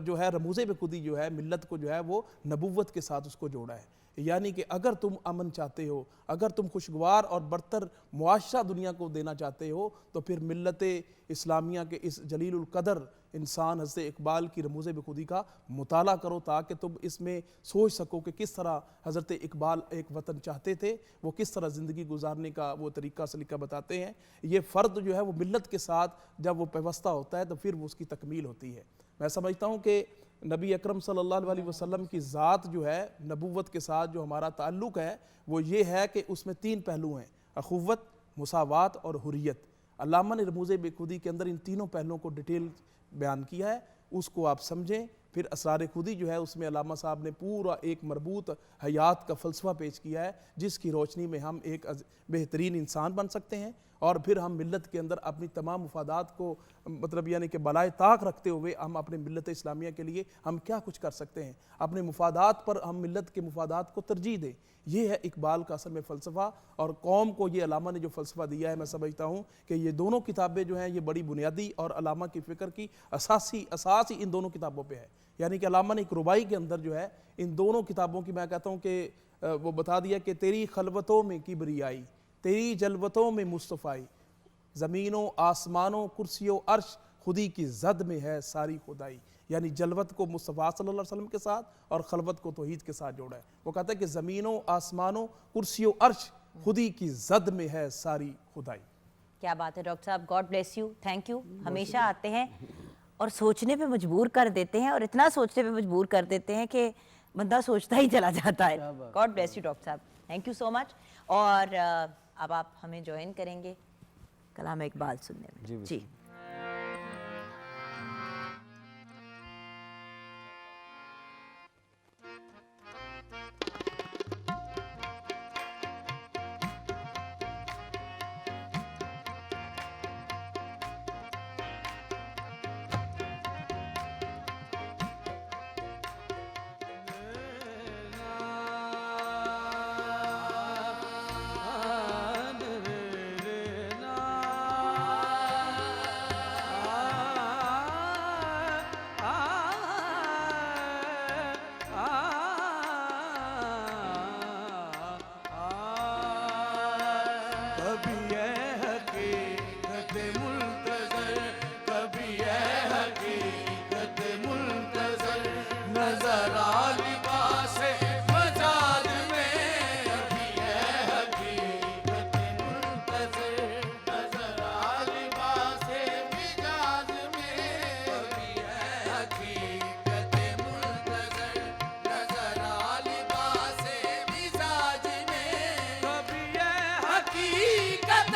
E: جو ہے رموز بخودی جو ہے ملت کو جو ہے وہ نبوت کے ساتھ اس کو جوڑا ہے، یعنی کہ اگر تم امن چاہتے ہو، اگر تم خوشگوار اور برتر معاشرہ دنیا کو دینا چاہتے ہو، تو پھر ملت اسلامیہ کے اس جلیل القدر انسان حضرت اقبال کی رموز بخودی کا مطالعہ کرو، تاکہ تم اس میں سوچ سکو کہ کس طرح حضرت اقبال ایک وطن چاہتے تھے، وہ کس طرح زندگی گزارنے کا وہ طریقہ سلیقہ بتاتے ہیں۔ یہ فرد جو ہے وہ ملت کے ساتھ جب وہ پیوستہ ہوتا ہے تو پھر وہ اس کی تکمیل ہوتی ہے۔ میں سمجھتا ہوں کہ نبی اکرم صلی اللہ علیہ وسلم کی ذات جو ہے، نبوت کے ساتھ جو ہمارا تعلق ہے، وہ یہ ہے کہ اس میں تین پہلو ہیں: اخوت، مساوات اور حریت۔ علامہ نے رموز بخودی کے اندر ان تینوں پہلوؤں کو ڈیٹیل بیان کیا ہے، اس کو آپ سمجھیں۔ پھر اسرار خودی جو ہے اس میں علامہ صاحب نے پورا ایک مربوط حیات کا فلسفہ پیش کیا ہے، جس کی روشنی میں ہم ایک بہترین انسان بن سکتے ہیں، اور پھر ہم ملت کے اندر اپنی تمام مفادات کو مطلب یعنی کہ بالائے طاق رکھتے ہوئے ہم اپنے ملت اسلامیہ کے لیے ہم کیا کچھ کر سکتے ہیں، اپنے مفادات پر ہم ملت کے مفادات کو ترجیح دیں۔ یہ ہے اقبال کا اصل میں فلسفہ، اور قوم کو یہ علامہ نے جو فلسفہ دیا ہے، میں سمجھتا ہوں کہ یہ دونوں کتابیں جو ہیں یہ بڑی بنیادی اور علامہ کی فکر کی اساس ہی ان دونوں کتابوں پہ ہے۔ یعنی کہ علامہ نے ایک ربائی کے اندر جو ہے ان دونوں کتابوں کی، میں کہتا ہوں کہ وہ بتا دیا کہ تیری خلوتوں میں کبریائی، تیری جلوتوں میں مصطفائی، زمینوں آسمانوں کرسی و عرش خودی کی زد میں ہے ساری خدائی۔ یعنی جلوت کو مصطفیٰ صلی اللہ علیہ وسلم کے ساتھ اور خلوت کو توحید کے ساتھ جوڑا ہے۔ وہ کہتا ہے کہ زمینوں آسمانوں کرسی و عرش خودی کی زد میں ہے ساری خدائی۔
C: کیا بات ہے ڈاکٹر صاحب، God bless you, thank you. ہمیشہ آتے ہیں اور سوچنے پہ مجبور کر دیتے ہیں، اور اتنا سوچنے پہ مجبور کر دیتے ہیں کہ بندہ سوچتا ہی چلا جاتا ہے۔ گاڈ بلیس یو ڈاکٹر صاحب، تھینک یو سو مچ۔ اور اب آپ ہمیں جوائن کریں گے کلام اقبال سننے میں۔ جی
A: حقیقت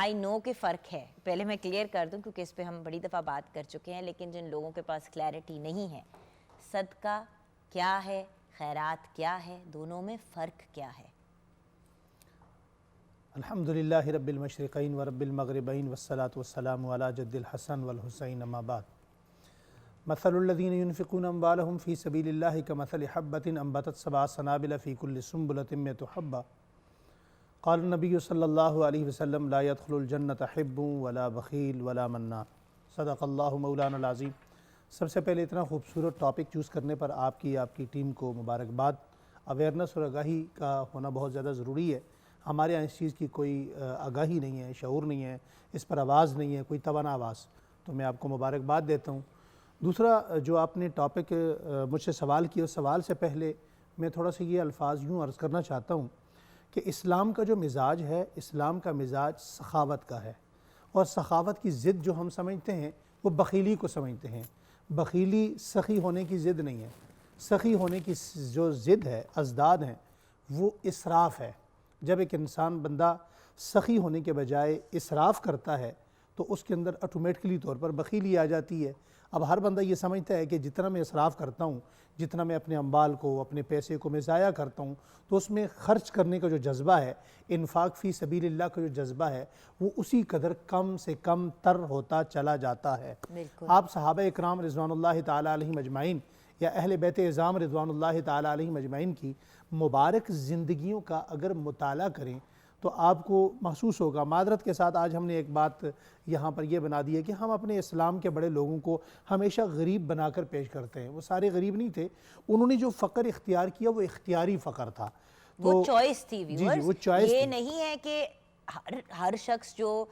C: آئی نو کہ فرق ہے، پہلے میں کلیئر کر دوں کیونکہ اس پہ ہم بڑی دفعہ بات کر چکے ہیں، لیکن جن لوگوں کے پاس کلیئرٹی نہیں ہے، صدقہ کیا ہے، خیرات کیا ہے، دونوں میں فرق کیا ہے؟
F: الحمدللہ رب المشرقین ورب المغربین والصلاة والسلام علی جد الحسن والحسین اما بعد مثل الذین ينفقون اموالهم فی سبیل اللہ کمثل حبۃ انبتت سبع سنابل فی کل سنبلۃ مئۃ حبۃ قال النبی صلی اللہ علیہ وسلم لا يدخل الجنۃ حب ولا بخیل ولا منان صدق اللہ مولانا العظیم۔ سب سے پہلے اتنا خوبصورت ٹاپک چوز کرنے پر آپ کی ٹیم کو مبارکباد۔ اویئرنس اور آگاہی کا ہونا بہت زیادہ ضروری ہے۔ ہمارے یہاں اس چیز کی کوئی آگاہی نہیں ہے، شعور نہیں ہے، اس پر آواز نہیں ہے، کوئی توانا آواز، تو میں آپ کو مبارکباد دیتا ہوں۔ دوسرا جو آپ نے ٹاپک مجھ سے سوال کیا، اس سوال سے پہلے میں تھوڑا سا یہ الفاظ یوں عرض کرنا چاہتا ہوں کہ اسلام کا جو مزاج ہے، اسلام کا مزاج سخاوت کا ہے، اور سخاوت کی ضد جو ہم سمجھتے ہیں وہ بخیلی کو سمجھتے ہیں۔ بخیلی سخی ہونے کی ضد نہیں ہے، سخی ہونے کی جو ضد ہے، ازداد ہیں، وہ اسراف ہے۔ جب ایک انسان بندہ سخی ہونے کے بجائے اسراف کرتا ہے تو اس کے اندر آٹومیٹکلی طور پر بخیلی آ جاتی ہے۔ اب ہر بندہ یہ سمجھتا ہے کہ جتنا میں اسراف کرتا ہوں، جتنا میں اپنے اموال کو، اپنے پیسے کو میں ضائع کرتا ہوں، تو اس میں خرچ کرنے کا جو جذبہ ہے، انفاق فی سبیل اللہ کا جو جذبہ ہے، وہ اسی قدر کم سے کم تر ہوتا چلا جاتا ہے۔ آپ صحابہ اکرام رضوان اللہ تعالیٰ علیہم اجمعین یا اہل بیت اعظام رضوان اللہ تعالیٰ علیہم اجمعین کی مبارک زندگیوں کا اگر مطالعہ کریں تو آپ کو محسوس ہوگا۔ معذرت کے ساتھ آج ہم نے ایک بات یہاں پر یہ بنا دی ہے کہ ہم اپنے اسلام کے بڑے لوگوں کو ہمیشہ غریب بنا کر پیش کرتے ہیں۔ وہ سارے غریب نہیں تھے، انہوں نے جو فقر اختیار کیا وہ اختیاری فقر تھا،
C: وہ چوائس تھی۔
F: وہ چوائس
C: یہ نہیں ہے کہ ہر شخص جو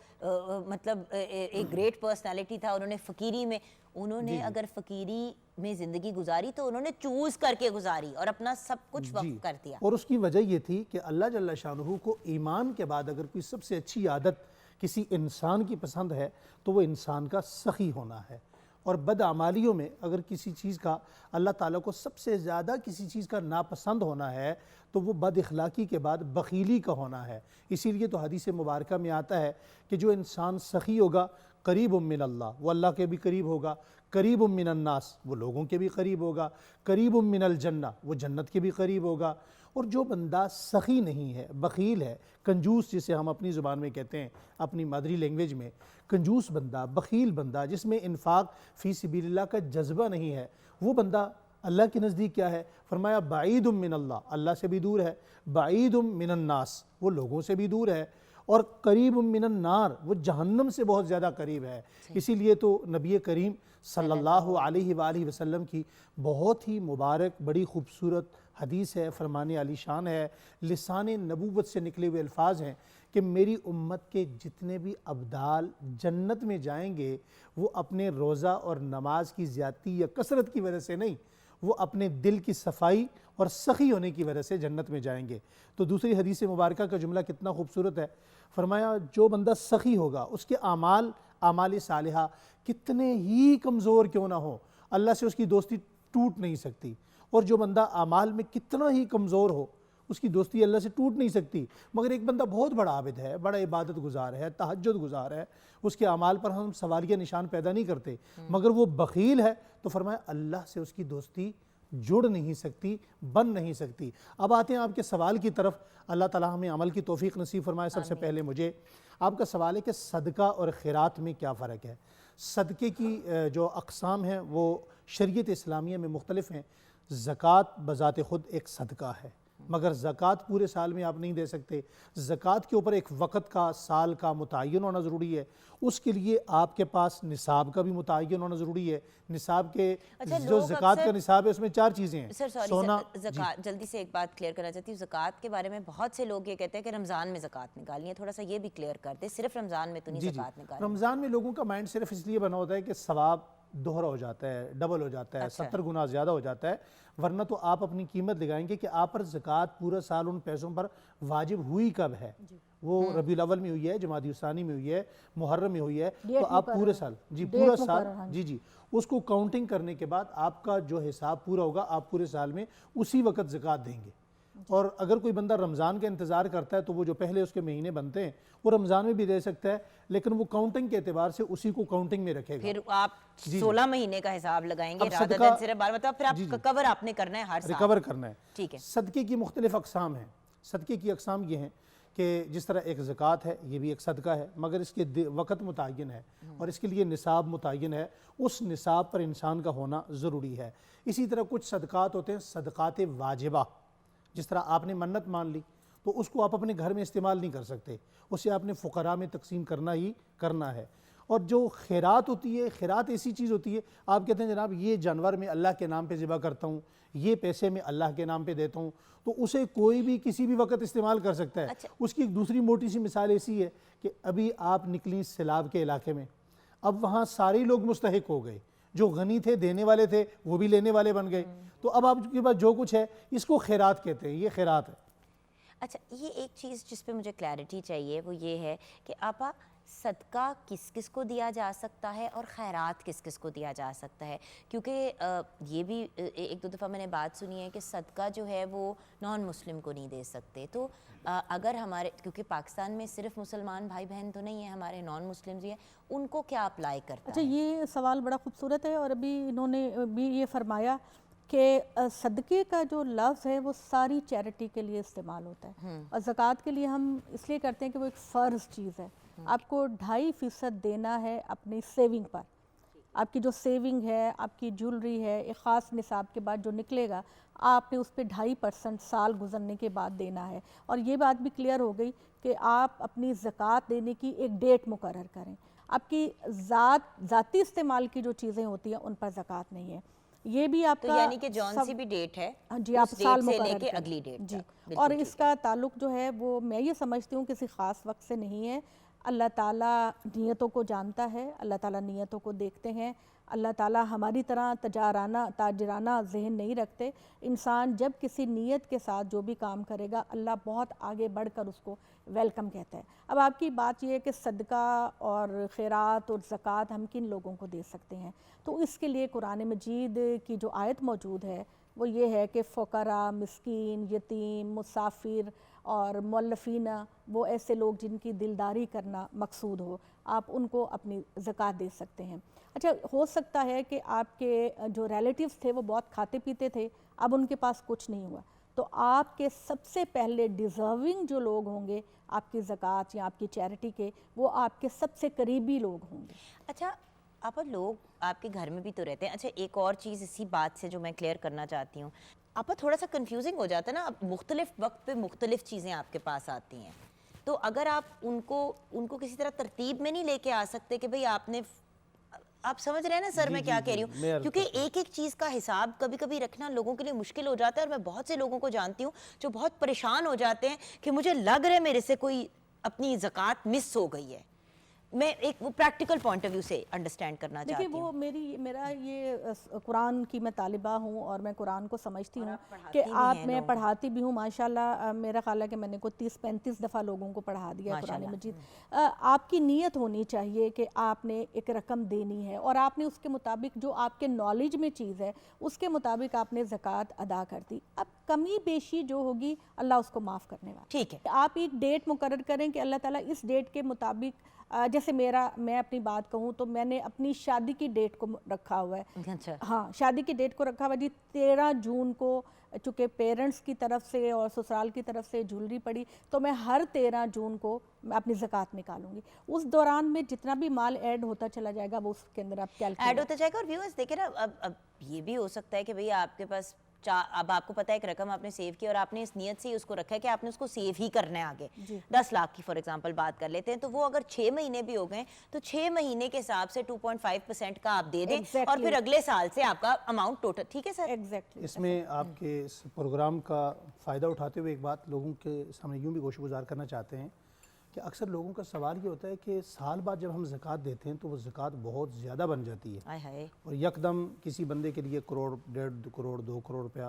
C: مطلب ایک گریٹ پرسنالٹی تھا، انہوں نے فقیری میں، انہوں نے اگر فقیری میں زندگی گزاری تو انہوں نے چوز کر کے گزاری اور اپنا سب کچھ وقف کر دیا۔
F: اور اس کی وجہ یہ تھی کہ اللہ جل شانہ کو ایمان کے بعد اگر کوئی سب سے اچھی عادت کسی انسان کی پسند ہے تو وہ انسان کا سخی ہونا ہے، اور بدعمالیوں میں اگر کسی چیز کا اللہ تعالیٰ کو سب سے زیادہ کسی چیز کا ناپسند ہونا ہے تو وہ بد اخلاقی کے بعد بخیلی کا ہونا ہے۔ اسی لیے تو حدیث مبارکہ میں آتا ہے کہ جو انسان سخی ہوگا قریب من اللہ، وہ اللہ کے بھی قریب ہوگا، قریب من الناس، وہ لوگوں کے بھی قریب ہوگا، قریب من الجنہ، وہ جنت کے بھی قریب ہوگا۔ اور جو بندہ سخی نہیں ہے، بخیل ہے، کنجوس جسے ہم اپنی زبان میں کہتے ہیں، اپنی مادری لینگویج میں، کنجوس بندہ، بخیل بندہ، جس میں انفاق فی سبیل اللہ کا جذبہ نہیں ہے، وہ بندہ اللہ کے نزدیک کیا ہے؟ فرمایا بعید من اللہ، اللہ سے بھی دور ہے، بعید من الناس، وہ لوگوں سے بھی دور ہے، اور قریب من النار، وہ جہنم سے بہت زیادہ قریب ہے۔ اسی لیے تو نبی کریم صلی اللہ علیہ وآلہ وسلم کی بہت ہی مبارک بڑی خوبصورت حدیث ہے، فرمان علی شان ہے، لسان نبوت سے نکلے ہوئے الفاظ ہیں کہ میری امت کے جتنے بھی ابدال جنت میں جائیں گے وہ اپنے روزہ اور نماز کی زیادتی یا کثرت کی وجہ سے نہیں، وہ اپنے دل کی صفائی اور سخی ہونے کی وجہ سے جنت میں جائیں گے۔ تو دوسری حدیث مبارکہ کا جملہ کتنا خوبصورت ہے، فرمایا جو بندہ سخی ہوگا اس کے اعمال صالحہ کتنے ہی کمزور کیوں نہ ہو، اللہ سے اس کی دوستی ٹوٹ نہیں سکتی، اور جو بندہ اعمال میں کتنا ہی کمزور ہو اس کی دوستی اللہ سے ٹوٹ نہیں سکتی۔ مگر ایک بندہ بہت بڑا عابد ہے، بڑا عبادت گزار ہے، تہجد گزار ہے، اس کے اعمال پر ہم سوالیہ نشان پیدا نہیں کرتے، مگر وہ بخیل ہے، تو فرمایا اللہ سے اس کی دوستی جڑ نہیں سکتی، بن نہیں سکتی۔ اب آتے ہیں آپ کے سوال کی طرف، اللہ تعالیٰ ہمیں عمل کی توفیق نصیب فرمائے۔ سب سے پہلے مجھے آپ کا سوال ہے کہ صدقہ اور خیرات میں کیا فرق ہے؟ صدقے کی جو اقسام ہیں وہ شریعت اسلامیہ میں مختلف ہیں۔ زکوٰۃ بذات خود ایک صدقہ ہے، مگر زکوٰۃ پورے سال میں آپ نہیں دے سکتے۔ زکوٰۃ کے اوپر ایک وقت کا، سال کا متعین ہونا ضروری ہے، اس کے لیے آپ کے پاس نصاب کا بھی متعین ہونا ضروری ہے۔ نصاب کے جو زکوٰۃ کا نصاب ہے اس میں 4 چیزیں ہیں۔
C: سونا، زکوٰۃ، جلدی سے ایک بات کلیئر کرنا چاہتی ہوں، زکوٰۃ کے بارے میں بہت سے لوگ یہ کہتے ہیں کہ رمضان میں زکوٰۃ نکالنی ہے، تھوڑا سا یہ بھی کلیئر کر دیں، صرف رمضان میں تو نہیں زکوٰۃ نکالنی؟
F: رمضان میں لوگوں کا مائنڈ صرف اس لیے بنا ہوتا ہے کہ ثواب دوہرا ہو جاتا ہے، ڈبل ہو جاتا ہے، 70 گنا زیادہ ہو جاتا ہے، ورنہ تو آپ اپنی قیمت لگائیں گے کہ آپ پر زکوٰۃ پورا سال ان پیسوں پر واجب ہوئی کب ہے، وہ ربیع الاول میں ہوئی ہے، جمادی الثانی میں ہوئی ہے، محرم میں ہوئی ہے، تو آپ پورے سال پورا سال اس کو کاؤنٹنگ کرنے کے بعد آپ کا جو حساب پورا ہوگا آپ پورے سال میں اسی وقت زکوٰۃ دیں گے۔ اور اگر کوئی بندہ رمضان کا انتظار کرتا ہے تو وہ جو پہلے اس کے مہینے بنتے ہیں وہ رمضان میں بھی دے سکتا ہے، لیکن وہ کاؤنٹنگ کے اعتبار سے اسی کو کاؤنٹنگ میں رکھے گا.
C: پھر آپ 16 مہینے کا حساب لگائیں گے
F: اب
C: رادر
F: صدقہ-
C: دین صرف 12 مطلب پھر آپ کور آپ نے کرنا ہے ہر سال.
F: ریکور کرنا ہے.
C: ٹھیک ہے.
F: صدقے کی مختلف اقسام ہیں. صدقے کی اقسام یہ ہیں کہ جس طرح ایک زکوٰۃ ہے، یہ بھی ایک صدقہ ہے، مگر اس کے وقت متعین ہے اور اس کے لیے نصاب متعین ہے، اس نصاب پر انسان کا ہونا ضروری ہے. اسی طرح کچھ صدقات ہوتے ہیں صدقات واجبہ، جس طرح آپ نے منت مان لی تو اس کو آپ اپنے گھر میں استعمال نہیں کر سکتے، اسے آپ نے فقراء میں تقسیم کرنا ہی کرنا ہے. اور جو خیرات ہوتی ہے، خیرات ایسی چیز ہوتی ہے، آپ کہتے ہیں جناب یہ جانور میں اللہ کے نام پہ ذبح کرتا ہوں، یہ پیسے میں اللہ کے نام پہ دیتا ہوں، تو اسے کوئی بھی کسی بھی وقت استعمال کر سکتا ہے. اس کی ایک دوسری موٹی سی مثال ایسی ہے کہ ابھی آپ نکلی سیلاب کے علاقے میں، اب وہاں سارے لوگ مستحق ہو گئے، جو غنی تھے دینے والے تھے وہ بھی لینے والے بن گئے، تو اب آپ کے پاس جو کچھ ہے اس کو خیرات کہتے ہیں، یہ خیرات ہے.
C: اچھا یہ ایک چیز جس پہ مجھے کلیئرٹی چاہیے وہ یہ ہے کہ آپا صدقہ کس کس کو دیا جا سکتا ہے اور خیرات کس کس کو دیا جا سکتا ہے؟ کیونکہ یہ بھی ایک دو دفعہ میں نے بات سنی ہے کہ صدقہ جو ہے وہ نان مسلم کو نہیں دے سکتے. تو اگر ہمارے کیونکہ پاکستان میں صرف مسلمان بھائی بہن تو نہیں ہیں، ہمارے نان مسلمز بھی ہیں، ان کو کیا اپلائی کرتا
G: اچھا
C: ہے؟
G: یہ سوال بڑا خوبصورت ہے، اور ابھی انہوں نے بھی یہ فرمایا کہ صدقے کا جو لفظ ہے وہ ساری چیریٹی کے لیے استعمال ہوتا ہے، اور زکوٰۃ کے لیے ہم اس لیے کرتے ہیں کہ وہ ایک فرض چیز ہے. آپ کو 2.5% دینا ہے اپنی سیونگ پر. آپ کی جو سیونگ ہے، آپ کی جولری ہے، ایک خاص نصاب کے بعد جو نکلے گا آپ نے اس پہ 2.5% سال گزرنے کے بعد دینا ہے. اور یہ بات بھی کلیئر ہو گئی کہ آپ اپنی زکوٰۃ دینے کی ایک ڈیٹ مقرر کریں. آپ کی ذاتی استعمال کی جو چیزیں ہوتی ہیں ان پر زکوٰۃ نہیں ہے. یہ بھی آپ
C: تو
G: کا
C: یعنی کہ جون سی بھی ڈیٹ ہے
G: جی آپ
C: اس
G: سال
C: ڈیٹ سے
G: مقرر
C: لے کے
G: کریں.
C: اگلی ڈیٹ
G: جی
C: تک.
G: اور اس کا تعلق جو ہے وہ میں یہ سمجھتی ہوں کسی خاص وقت سے نہیں ہے. اللہ تعالیٰ نیتوں کو جانتا ہے، اللہ تعالیٰ نیتوں کو دیکھتے ہیں. اللہ تعالیٰ ہماری طرح تاجرانہ ذہن نہیں رکھتے. انسان جب کسی نیت کے ساتھ جو بھی کام کرے گا اللہ بہت آگے بڑھ کر اس کو ویلکم کہتا ہے. اب آپ کی بات یہ ہے کہ صدقہ اور خیرات اور زکوٰۃ ہم کن لوگوں کو دے سکتے ہیں، تو اس کے لیے قرآن مجید کی جو آیت موجود ہے وہ یہ ہے کہ فقراء، مسکین، یتیم، مسافر اور مولفین، وہ ایسے لوگ جن کی دلداری کرنا مقصود ہو، آپ ان کو اپنی زکوٰۃ دے سکتے ہیں. اچھا ہو سکتا ہے کہ آپ کے جو ریلیٹیوز تھے وہ بہت کھاتے پیتے تھے، اب ان کے پاس کچھ نہیں ہوا، تو آپ کے سب سے پہلے ڈیزرونگ جو لوگ ہوں گے آپ کی زکوٰۃ یا آپ کی چیریٹی کے، وہ آپ کے سب سے قریبی لوگ ہوں گے.
C: اچھا آپ لوگ آپ کے گھر میں بھی تو رہتے ہیں. اچھا ایک اور چیز اسی بات سے جو میں کلیئر کرنا چاہتی ہوں، آپ تھوڑا سا کنفیوزنگ ہو جاتا ہے نا، اب مختلف وقت پہ مختلف چیزیں آپ کے پاس آتی ہیں، تو اگر آپ ان کو کسی طرح ترتیب میں نہیں لے کے آ سکتے کہ بھئی آپ سمجھ رہے ہیں نا سر میں کیا کہہ رہی ہوں، کیونکہ ایک ایک چیز کا حساب کبھی کبھی رکھنا لوگوں کے لیے مشکل ہو جاتا ہے. اور میں بہت سے لوگوں کو جانتی ہوں جو بہت پریشان ہو جاتے ہیں کہ مجھے لگ رہا ہے میرے سے کوئی اپنی زکوٰۃ مس ہو گئی ہے. میں ایک وہ پریکٹیکل پوائنٹ آف ویو سے انڈرسٹینڈ کرنا چاہتی
G: دیکھیے
C: ہوں.
G: وہ میرا یہ قرآن کی میں طالبہ ہوں اور میں قرآن کو سمجھتی ہوں
C: پڑھاتی
G: کہ
C: بھی
G: میں پڑھاتی بھی ہوں ماشاءاللہ. میرا خیال ہے کہ میں نے کوئی 30-35 دفعہ لوگوں کو پڑھا دیا ہے قرآن مجید. آپ کی نیت ہونی چاہیے کہ آپ نے ایک رقم دینی ہے اور آپ نے اس کے مطابق جو آپ کے نالج میں چیز ہے اس کے مطابق آپ نے زکوٰۃ ادا کر دی. اب کمی بیشی جو ہوگی اللہ اس کو معاف کرنے والا.
C: ٹھیک ہے.
G: آپ ایک ڈیٹ مقرر کریں کہ اللہ تعالیٰ اس ڈیٹ کے مطابق، جیسے میں اپنی بات کہوں تو میں نے اپنی شادی کی ڈیٹ کو رکھا ہوا ہے.
C: اچھا
G: ہاں شادی کی ڈیٹ کو رکھا ہوا جی 13 جون کو، چونکہ پیرنٹس کی طرف سے اور سسرال کی طرف سے جولری پڑی تو میں ہر 13 جون کو میں اپنی زکوٰۃ نکالوں گی. اس دوران میں جتنا بھی مال ایڈ ہوتا چلا جائے گا وہ اس کے اندر آپ کیلکولیٹ
C: ایڈ ہوتا جائے گا. اور ویورز دیکھیں نا اب یہ بھی ہو سکتا ہے کہ بھئی آپ کے پاس اب آپ کو پتہ ہے ایک رقم آپ نے سیو کی اور آپ نے اس نیت سے ہی اس کو رکھا ہے کہ آپ نے اس کو سیو ہی کرنا ہے آگے. 10 لاکھ کی فار ایگزامپل بات کر لیتے ہیں تو وہ اگر 6 مہینے بھی ہو گئے تو 6 مہینے کے حساب سے 2.5% کا آپ دے دیں اور پھر اگلے سال سے آپ کا اماؤنٹ ٹوٹل. ٹھیک ہے سر؟
G: ایگزیکٹلی.
F: اس میں آپ کے اس پروگرام کا فائدہ اٹھاتے ہوئے ایک بات لوگوں کے سامنے یوں بھی گوشہ گزار کرنا چاہتے ہیں کہ اکثر لوگوں کا سوال یہ ہوتا ہے کہ سال بعد جب ہم زکوٰۃ دیتے ہیں تو وہ زکوٰۃ بہت زیادہ بن جاتی ہے اور یکدم کسی بندے کے لیے 1 کروڑ 1.5 کروڑ 2 کروڑ روپیہ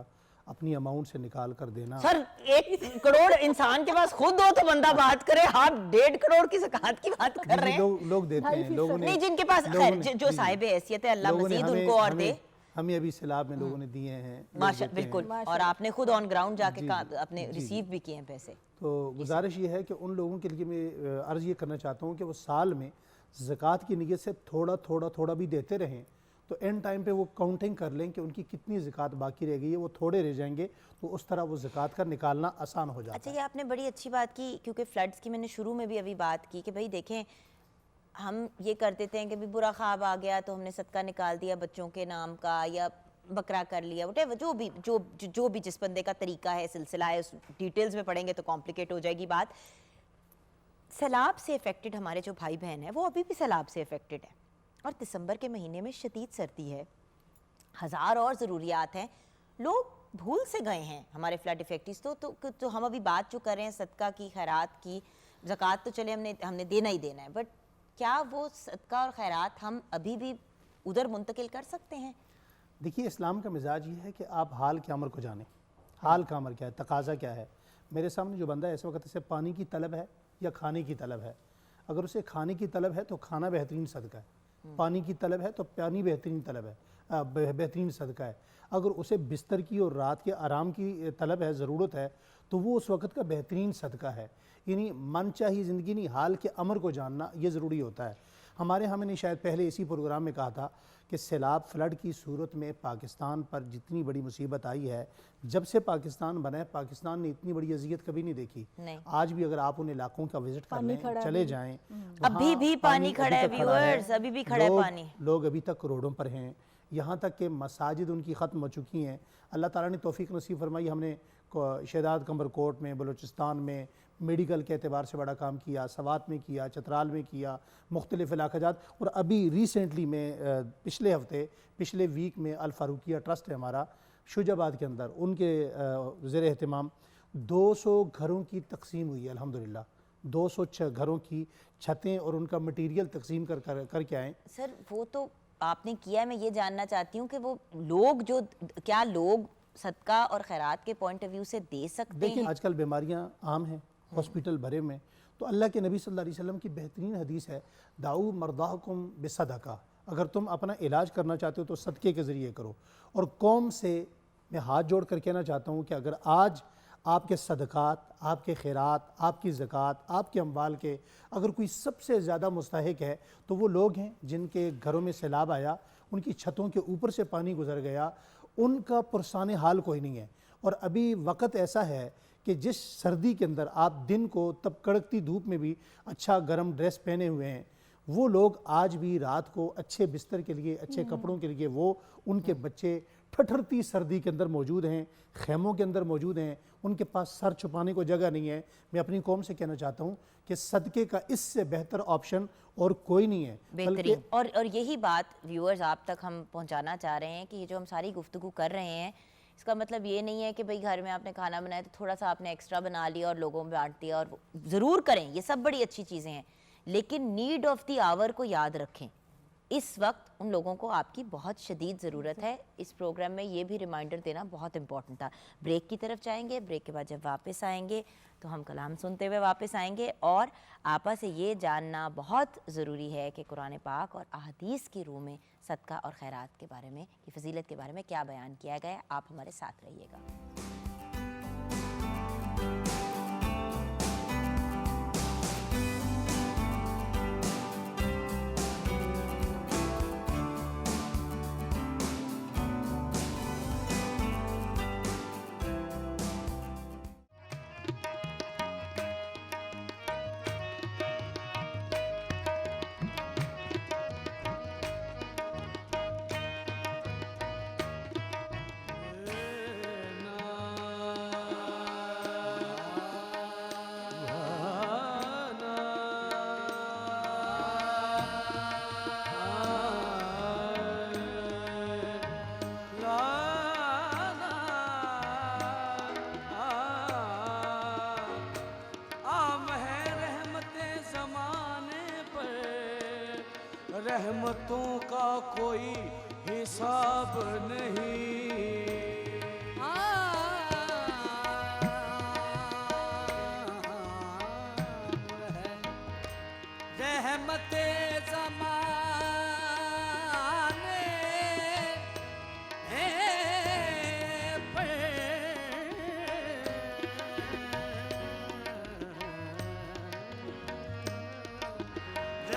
F: اپنی اماؤنٹ سے نکال کر دینا.
C: سر 1 کروڑ انسان کے پاس خود ہو تو بندہ بات کرے، آپ 1.5 کروڑ کی زکوٰۃ کی بات کر رہے ہیں.
F: لوگ دیتے ہیں، لوگوں نے
C: نہیں جن کے پاس خیر جو صاحب حیثیت ہے اللہ مزید ان کو اور دے.
F: ہمیں ابھی سیلاب میں لوگوں نے دیے ہیں، لوگ
C: ماشاء
F: دیتے ہیں۔
C: بالکل، اور آپ نے خود آن گراؤنڈ جا کے اپنے ریسیو بھی کیے ہیں پیسے۔
F: تو گزارش یہ ہے کہ ان لوگوں کے لیے میں عرض یہ کرنا چاہتا ہوں کہ وہ سال میں زکوٰۃ کی نیت سے تھوڑا تھوڑا تھوڑا بھی دیتے رہیں، تو اینڈ ٹائم پہ وہ کاؤنٹنگ کر لیں کہ ان کی کتنی زکوٰۃ باقی رہ گئی ہے، وہ تھوڑے رہ جائیں گے، تو اس طرح وہ زکوٰۃ کا نکالنا آسان ہو جاتا
C: اچھا،
F: ہے۔
C: یہ آپ نے بڑی اچھی بات کی، کیونکہ فلڈز کی میں نے شروع میں بھی ابھی بات کی کہ بھائی دیکھیں ہم یہ کر دیتے ہیں کہ بھی برا خواب آ گیا تو ہم نے صدقہ نکال دیا بچوں کے نام کا یا بکرا کر لیا، whatever جو بھی جس بندے کا طریقہ ہے، سلسلہ ہے، اس ڈیٹیلز میں پڑھیں گے تو کمپلیکیٹ ہو جائے گی بات۔ سیلاب سے افیکٹڈ ہمارے جو بھائی بہن ہیں وہ ابھی بھی سیلاب سے افیکٹڈ ہیں، اور دسمبر کے مہینے میں شدید سردی ہے، ہزار اور ضروریات ہیں، لوگ بھول سے گئے ہیں ہمارے فلڈ افیکٹیز۔ تو ہم ابھی بات جو کر رہے ہیں صدقہ کی، خیرات کی، زکوٰۃ تو چلے ہم نے دینا ہی دینا ہے، بٹ کیا وہ صدقہ اور خیرات ہم ابھی بھی ادھر منتقل کر سکتے ہیں؟
F: دیکھیے اسلام کا مزاج یہ ہے کہ آپ حال کے امر کو جانیں، حال کا امر کیا ہے، تقاضا کیا ہے۔ میرے سامنے جو بندہ ہے اس وقت اسے پانی کی طلب ہے یا کھانے کی طلب ہے، اگر اسے کھانے کی طلب ہے تو کھانا بہترین صدقہ ہے، پانی کی طلب ہے تو پانی بہترین طلب ہے، بہترین صدقہ ہے، اگر اسے بستر کی اور رات کے آرام کی طلب ہے، ضرورت ہے، تو وہ اس وقت کا بہترین صدقہ ہے۔ یعنی من چاہی زندگی نہیں، حال کے امر کو جاننا یہ ضروری ہوتا ہے۔ ہمارے ہم نے شاید پہلے اسی پروگرام میں کہا تھا کہ سیلاب فلڈ کی صورت میں پاکستان پر جتنی بڑی مصیبت آئی ہے، جب سے پاکستان بنا ہے پاکستان نے اتنی بڑی اذیت کبھی نہیں دیکھی۔ آج بھی اگر آپ ان علاقوں کا وزٹ کر لیں، چلے جائیں،
C: ابھی بھی پانی کھڑا ہے ویورز، ابھی بھی کھڑا ہے پانی،
F: لوگ ابھی تک روڈوں پر ہیں، یہاں تک کہ مساجد ان کی ختم ہو چکی ہیں۔ اللہ تعالیٰ نے توفیق نصیب فرمائی، ہم نے شہداد کمبر کوٹ میں، بلوچستان میں میڈیکل کے اعتبار سے بڑا کام کیا، سوات میں کیا، چترال میں کیا، مختلف علاقہ جات، اور ابھی ریسنٹلی میں پچھلے ویک میں الفاروقیہ ٹرسٹ ہے ہمارا شوج آباد کے اندر، ان کے زیر اہتمام 200 گھروں کی تقسیم ہوئی ہے الحمدللہ، 200 گھروں کی چھتیں اور ان کا مٹیریل تقسیم کر کے آئیں۔
C: سر وہ تو آپ نے کیا ہے، میں یہ جاننا چاہتی ہوں کہ وہ لوگ کیا لوگ صدقہ اور خیرات کے پوائنٹ آف ویو سے دے سکتے ہیں؟
F: دیکھیں آج کل بیماریاں عام ہیں، ہاسپٹل بھرے میں، تو اللہ کے نبی صلی اللہ علیہ وسلم کی بہترین حدیث ہے، دعو مرضاکم بصدقہ، اگر تم اپنا علاج کرنا چاہتے ہو تو صدقے کے ذریعے کرو۔ اور قوم سے میں ہاتھ جوڑ کر کہنا چاہتا ہوں کہ اگر آج آپ کے صدقات، آپ کے خیرات، آپ کی زکوٰۃ، آپ کے اموال کے اگر کوئی سب سے زیادہ مستحق ہے تو وہ لوگ ہیں جن کے گھروں میں سیلاب آیا، ان کی چھتوں کے اوپر سے پانی گزر گیا، ان کا پرسان حال کوئی نہیں ہے۔ اور ابھی وقت ایسا ہے کہ جس سردی کے اندر آپ دن کو تب کڑکتی دھوپ میں بھی اچھا گرم ڈریس پہنے ہوئے ہیں، وہ لوگ آج بھی رات کو اچھے بستر کے لیے، اچھے کپڑوں کے لیے، وہ ان کے بچے ٹھٹھرتی سردی کے اندر موجود ہیں، خیموں کے اندر موجود ہیں، ان کے پاس سر چھپانے کو جگہ نہیں ہے۔ میں اپنی قوم سے کہنا چاہتا ہوں کہ صدقے کا اس سے بہتر آپشن اور کوئی نہیں ہے۔
C: بہترین، اور یہی بات ویورز آپ تک ہم پہنچانا چاہ رہے ہیں کہ یہ جو ہم ساری گفتگو کر رہے ہیں، اس کا مطلب یہ نہیں ہے کہ بھئی گھر میں آپ نے کھانا بنایا تو تھوڑا سا آپ نے ایکسٹرا بنا لیا اور لوگوں میں بانٹ دیا، اور ضرور کریں، یہ سب بڑی اچھی چیزیں ہیں، لیکن نیڈ آف دی آور کو یاد رکھیں۔ اس وقت ان لوگوں کو آپ کی بہت شدید ضرورت ہے۔ اس پروگرام میں یہ بھی ریمائنڈر دینا بہت امپورٹنٹ تھا۔ بریک کی طرف جائیں گے، بریک کے بعد جب واپس آئیں گے تو ہم کلام سنتے ہوئے واپس آئیں گے، اور آپا سے یہ جاننا بہت ضروری ہے کہ قرآن پاک اور احادیث کی روح میں صدقہ اور خیرات کے بارے میں، کی فضیلت کے بارے میں کیا بیان کیا گیا ہے۔ آپ ہمارے ساتھ رہیے گا۔
A: رحمتوں کا کوئی حساب نہیں، رحمت زمانے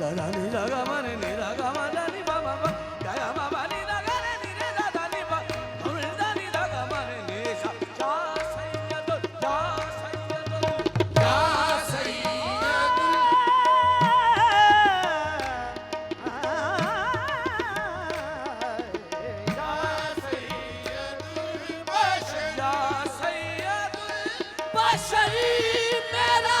A: Dani daga mani ni daga mani baba ba daya baba ni daga ni re daga ni ba dul dani daga mani ni sa ya sayyidul ya sayyidul ya sayyidul bashar ya sayyidul bashar mera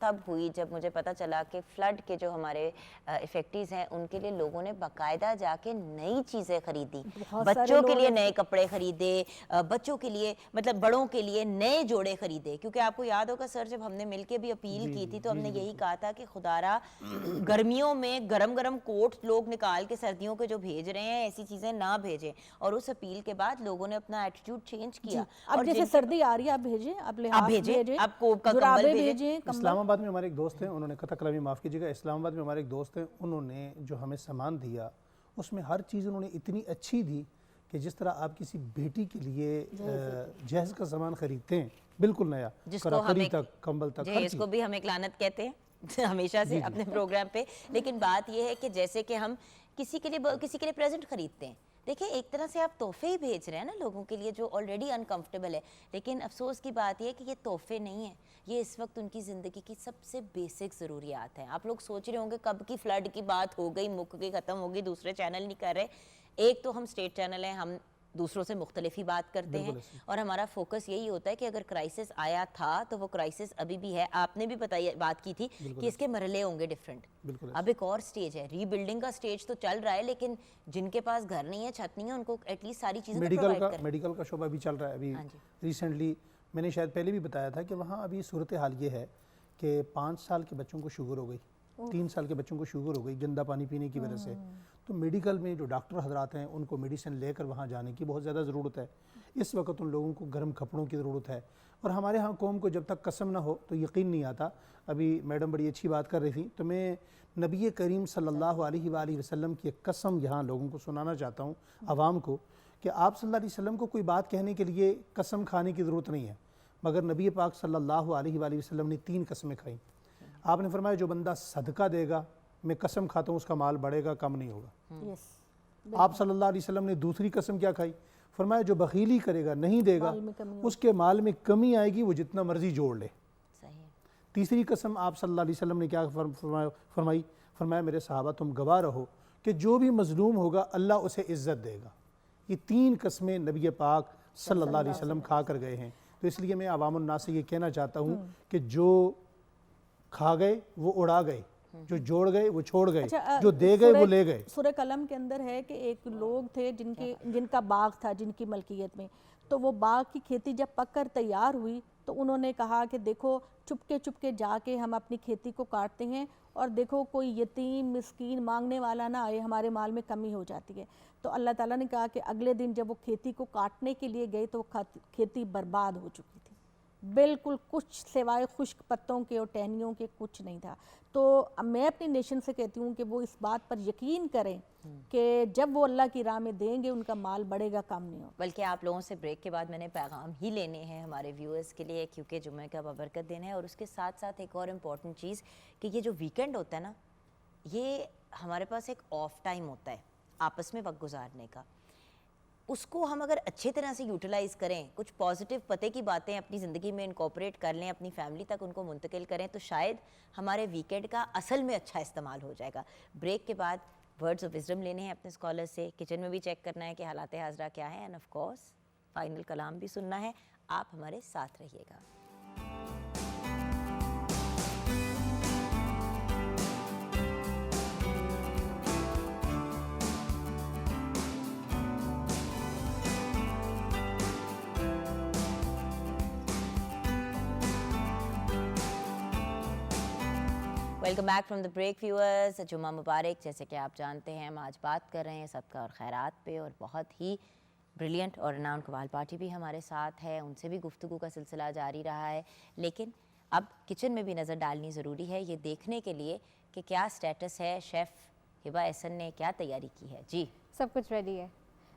C: تب ہوئی جب مجھے پتہ چلا کہ flood کے جو ہمارے افیکٹیز ہیں ان کے لیے لوگوں نے باقاعدہ جا کے نئی چیزیں خریدی, بچوں کے لیے نئے کپڑے خریدے, بچوں کے لیے مطلب بڑوں کے لیے نئے جوڑے خریدے. کیونکہ آپ کو یاد ہوگا سر جب ہم نے مل کے بھی اپیل کی تھی تو ہم نے یہی کہا تھا کہ خدارا گرمیوں میں گرم گرم کوٹ لوگ نکال کے سردیوں کے جو بھیج رہے ہیں ایسی چیزیں نہ بھیجیں. اور اس اپیل کے بعد لوگوں نے اپنا ایٹیٹیوڈ چینج کیا.
G: اب جیسے سردی آ رہی ہے آپ بھیجیں, آپ لحاف بھیجیں,
C: آپ کوٹ کا
G: جرابیں
C: کمبل
G: بھیجیں.
F: اسلام آباد میں ہمارے ایک دوست ہیں, انہوں نے قطع کلامی معاف کیجیے گا, اسلام آباد میں ہمارے ایک دوست ہیں, انہوں نے جو ہمیں سامان دیا اس میں ہر چیز انہوں نے اتنی اچھی دی کہ جس طرح آپ کسی بیٹی کے لیے جہیز کا سامان خریدتے ہیں بالکل نیا, کراکری تک, کمبل تک, ہر
C: اس کو بھی ہم ایک لعنت کہتے ہیں ہمیشہ سے اپنے پروگرام پہ. لیکن بات یہ ہے کہ جیسے کہ ہم کسی کے لیے پریزنٹ خریدتے ہیں, دیکھیں ایک طرح سے آپ تحفے ہی بھیج رہے ہیں نا لوگوں کے لیے جو آلریڈی انکمفرٹیبل ہے. لیکن افسوس کی بات یہ ہے کہ یہ تحفے نہیں ہیں, یہ اس وقت ان کی زندگی کی سب سے بیسک ضروریات ہیں. آپ لوگ سوچ رہے ہوں گے کب کی فلڈ کی بات ہو گئی, مک گئی, ختم ہو گئی, دوسرے چینل نہیں کر رہے. ایک تو ہم اسٹیٹ چینل ہیں, ہم دوسروں سے مختلف ہی بات کرتے ہیں اور ہمارا فوکس یہی ہوتا ہے کہ اگر کرائسس آیا تھا تو وہ کرائسس ابھی بھی ہے. آپ نے بھی بات کی تھی کہ اس کے مرحلے ہوں گے ڈیفرنٹ. اب ایک اور سٹیج ہے, ری بلڈنگ کا سٹیج تو چل رہا ہے, لیکن جن کے پاس گھر نہیں ہے, چھت نہیں ہے, ان کو ایٹ لیسٹ ساری چیزیں پرووائڈ کریں.
F: میڈیکل کا شعبہ بھی چل رہا ہے. ابھی ریسنٹلی میں نے شاید پہلے بھی بتایا تھا کہ وہاں ابھی صورتحال یہ ہے کہ 5 سال کے بچوں کو شوگر ہو گئی, 3 سال کے بچوں کو شوگر ہو گئی گندا پانی پینے کی وجہ سے. تو میڈیکل میں جو ڈاکٹر حضرات ہیں ان کو میڈیسن لے کر وہاں جانے کی بہت زیادہ ضرورت ہے. اس وقت ان لوگوں کو گرم کپڑوں کی ضرورت ہے, اور ہمارے ہاں قوم کو جب تک قسم نہ ہو تو یقین نہیں آتا. ابھی میڈم بڑی اچھی بات کر رہی تھی, تو میں نبی کریم صلی اللہ علیہ وآلہ وسلم کی ایک قسم یہاں لوگوں کو سنانا چاہتا ہوں, عوام کو, کہ آپ صلی اللہ علیہ وسلم کو کوئی بات کہنے کے لیے قسم کھانے کی ضرورت نہیں ہے, مگر نبی پاک صلی اللہ علیہ وآلہ وسلم نے 3 قسمیں کھائیں. آپ نے فرمایا جو بندہ صدقہ دے گا, میں قسم کھاتا ہوں اس کا مال بڑھے گا, کم نہیں ہوگا. آپ صلی اللہ علیہ وسلم نے دوسری قسم کیا کھائی؟ فرمایا جو بخیلی کرے گا, نہیں دے گا, اس کے مال میں کمی آئے گی, وہ جتنا مرضی جوڑ لے. تیسری قسم آپ صلی اللہ علیہ وسلم نے کیا فرمائی؟ فرمایا میرے صحابہ تم گواہ رہو کہ جو بھی مظلوم ہوگا اللہ اسے عزت دے گا. یہ 3 قسمیں نبی پاک صلی اللہ علیہ وسلم کھا کر گئے ہیں. تو اس لیے میں عوام الناس سے یہ کہنا چاہتا ہوں کہ جو کھا گئے وہ اڑا گئے, جو جوڑ گئے وہ چھوڑ گئے, جو دے گئے وہ لے گئے.
G: سورہ قلم کے اندر ہے کہ ایک لوگ تھے جن کا باغ تھا, جن کی ملکیت میں, تو وہ باغ کی کھیتی جب پک کر تیار ہوئی تو انہوں نے کہا کہ دیکھو چپ کے جا کے ہم اپنی کھیتی کو کاٹتے ہیں, اور دیکھو کوئی یتیم مسکین مانگنے والا نہ آئے, ہمارے مال میں کمی ہو جاتی ہے. تو اللہ تعالیٰ نے کہا کہ اگلے دن جب وہ کھیتی کو کاٹنے کے لیے گئے تو کھیتی برباد ہو چکی تھی, بالکل کچھ سوائے خشک پتوں کے اور ٹہنیوں کے کچھ نہیں تھا. تو میں اپنی نیشن سے کہتی ہوں کہ وہ اس بات پر یقین کریں کہ جب وہ اللہ کی راہ میں دیں گے ان کا مال بڑھے گا, کم نہیں ہوگا.
C: بلکہ آپ لوگوں سے بریک کے بعد میں نے پیغام ہی لینے ہیں ہمارے ویورز کے لیے, کیونکہ جمعہ کا بابرکت دن ہے. اور اس کے ساتھ ساتھ ایک اور امپورٹنٹ چیز کہ یہ جو ویکینڈ ہوتا ہے نا, یہ ہمارے پاس ایک آف ٹائم ہوتا ہے آپس میں وقت گزارنے کا. اس کو ہم اگر اچھے طرح سے یوٹیلائز کریں, کچھ پازیٹیو پتے کی باتیں اپنی زندگی میں انکارپوریٹ کر لیں, اپنی فیملی تک ان کو منتقل کریں, تو شاید ہمارے ویکینڈ کا اصل میں اچھا استعمال ہو جائے گا. بریک کے بعد ورڈز آف وزڈم لینے ہیں اپنے اسکالر سے, کچن میں بھی چیک کرنا ہے کہ حالات حاضرہ کیا ہیں, اینڈ آف کورس فائنل کلام بھی سننا ہے. آپ ہمارے ساتھ رہیے گا. Welcome back from the break viewers. جمعہ مبارک. جیسے کہ آپ جانتے ہیں ہم آج بات کر رہے ہیں صدقہ اور خیرات پہ, اور بہت ہی بریلینٹ اور رناؤنڈ قوال پارٹی بھی ہمارے ساتھ ہے, ان سے بھی گفتگو کا سلسلہ جاری رہا ہے. لیکن اب کچن میں بھی نظر ڈالنی ضروری ہے یہ دیکھنے کے لیے کہ کیا سٹیٹس ہے, شیف ہبا احسن نے کیا تیاری کی ہے. جی
D: سب کچھ ریڈی ہے,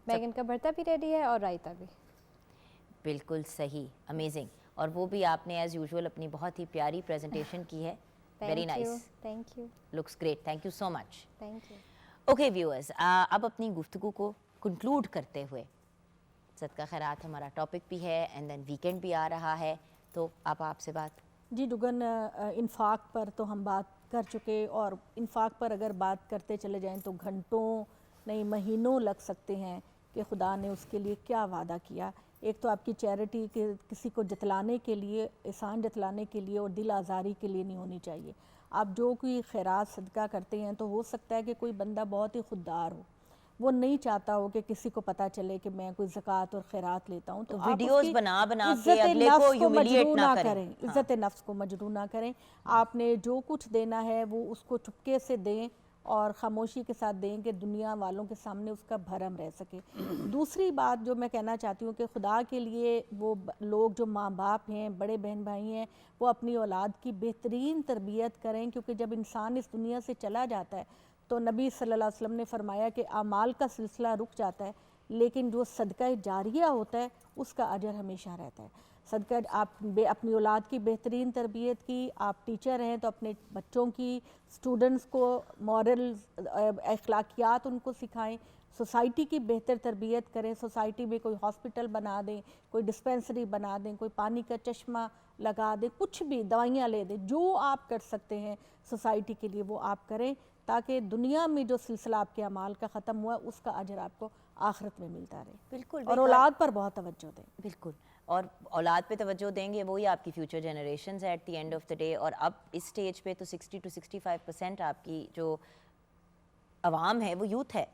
D: بیگن کا بھرتا بھی ریڈی ہے اور رائتا بھی.
C: بالکل صحیح, امیزنگ. اور وہ بھی آپ نے ایز یوزول اپنی بہت ہی پیاری پریزنٹیشن کی ہے. Very nice,
D: thank you,
C: looks great, thank you so much.
D: Thank you.
C: Okay viewers, اب اپنی گفتگو کو کنکلوڈ کرتے ہوئے, صدقہ خیرات ہمارا ٹاپک بھی ہے اینڈ دین ویکینڈ بھی آ رہا ہے, تو آپ سے بات.
G: جی ڈگن, انفاق پر تو ہم بات کر چکے, اور انفاق پر اگر بات کرتے چلے جائیں تو گھنٹوں نہیں مہینوں لگ سکتے ہیں کہ خدا نے اس کے لیے کیا وعدہ کیا. ایک تو آپ کی چیریٹی کہ کسی کو جتلانے کے لیے, احسان جتلانے کے لیے اور دل آزاری کے لیے نہیں ہونی چاہیے. آپ جو کوئی خیرات صدقہ کرتے ہیں تو ہو سکتا ہے کہ کوئی بندہ بہت ہی خوددار ہو, وہ نہیں چاہتا ہو کہ کسی کو پتہ چلے کہ میں کوئی زکوٰۃ اور خیرات لیتا ہوں, تو آپ
C: ویڈیوز
G: اس کی
C: بنا کے
G: عزت
C: اگلے کو
G: نفس کو
C: ہیوملیٹ
G: مجروح
C: نہ
G: نہ
C: کریں.
G: کریں, عزت نفس کو مجروح نہ کریں. آپ نے جو کچھ دینا ہے وہ اس کو چپکے سے دیں اور خاموشی کے ساتھ دیں کہ دنیا والوں کے سامنے اس کا بھرم رہ سکے. دوسری بات جو میں کہنا چاہتی ہوں کہ خدا کے لیے وہ لوگ جو ماں باپ ہیں, بڑے بہن بھائی ہیں, وہ اپنی اولاد کی بہترین تربیت کریں, کیونکہ جب انسان اس دنیا سے چلا جاتا ہے تو نبی صلی اللہ علیہ وسلم نے فرمایا کہ اعمال کا سلسلہ رک جاتا ہے, لیکن جو صدقہ جاریہ ہوتا ہے اس کا اجر ہمیشہ رہتا ہے. صدقہ آپ اپنی اولاد کی بہترین تربیت کی, آپ ٹیچر ہیں تو اپنے بچوں کی, اسٹوڈنٹس کو مورل اخلاقیات ان کو سکھائیں, سوسائٹی کی بہتر تربیت کریں, سوسائٹی میں کوئی ہاسپٹل بنا دیں, کوئی ڈسپینسری بنا دیں, کوئی پانی کا چشمہ لگا دیں, کچھ بھی دوائیاں لے دیں, جو آپ کر سکتے ہیں سوسائٹی کے لیے وہ آپ کریں, تاکہ دنیا میں جو سلسلہ آپ کے اعمال کا ختم ہوا اس کا اجر آپ کو آخرت میں ملتا رہے.
C: بالکل.
G: اور اولاد پر بہت توجہ دیں.
C: بالکل, اور اولاد پہ توجہ دیں گے وہی آپ کی future generations at the end of the day. اور اب اس سٹیج پہ تو 60 to 65% آپ کی جو عوام ہے وہ یوتھ ہے,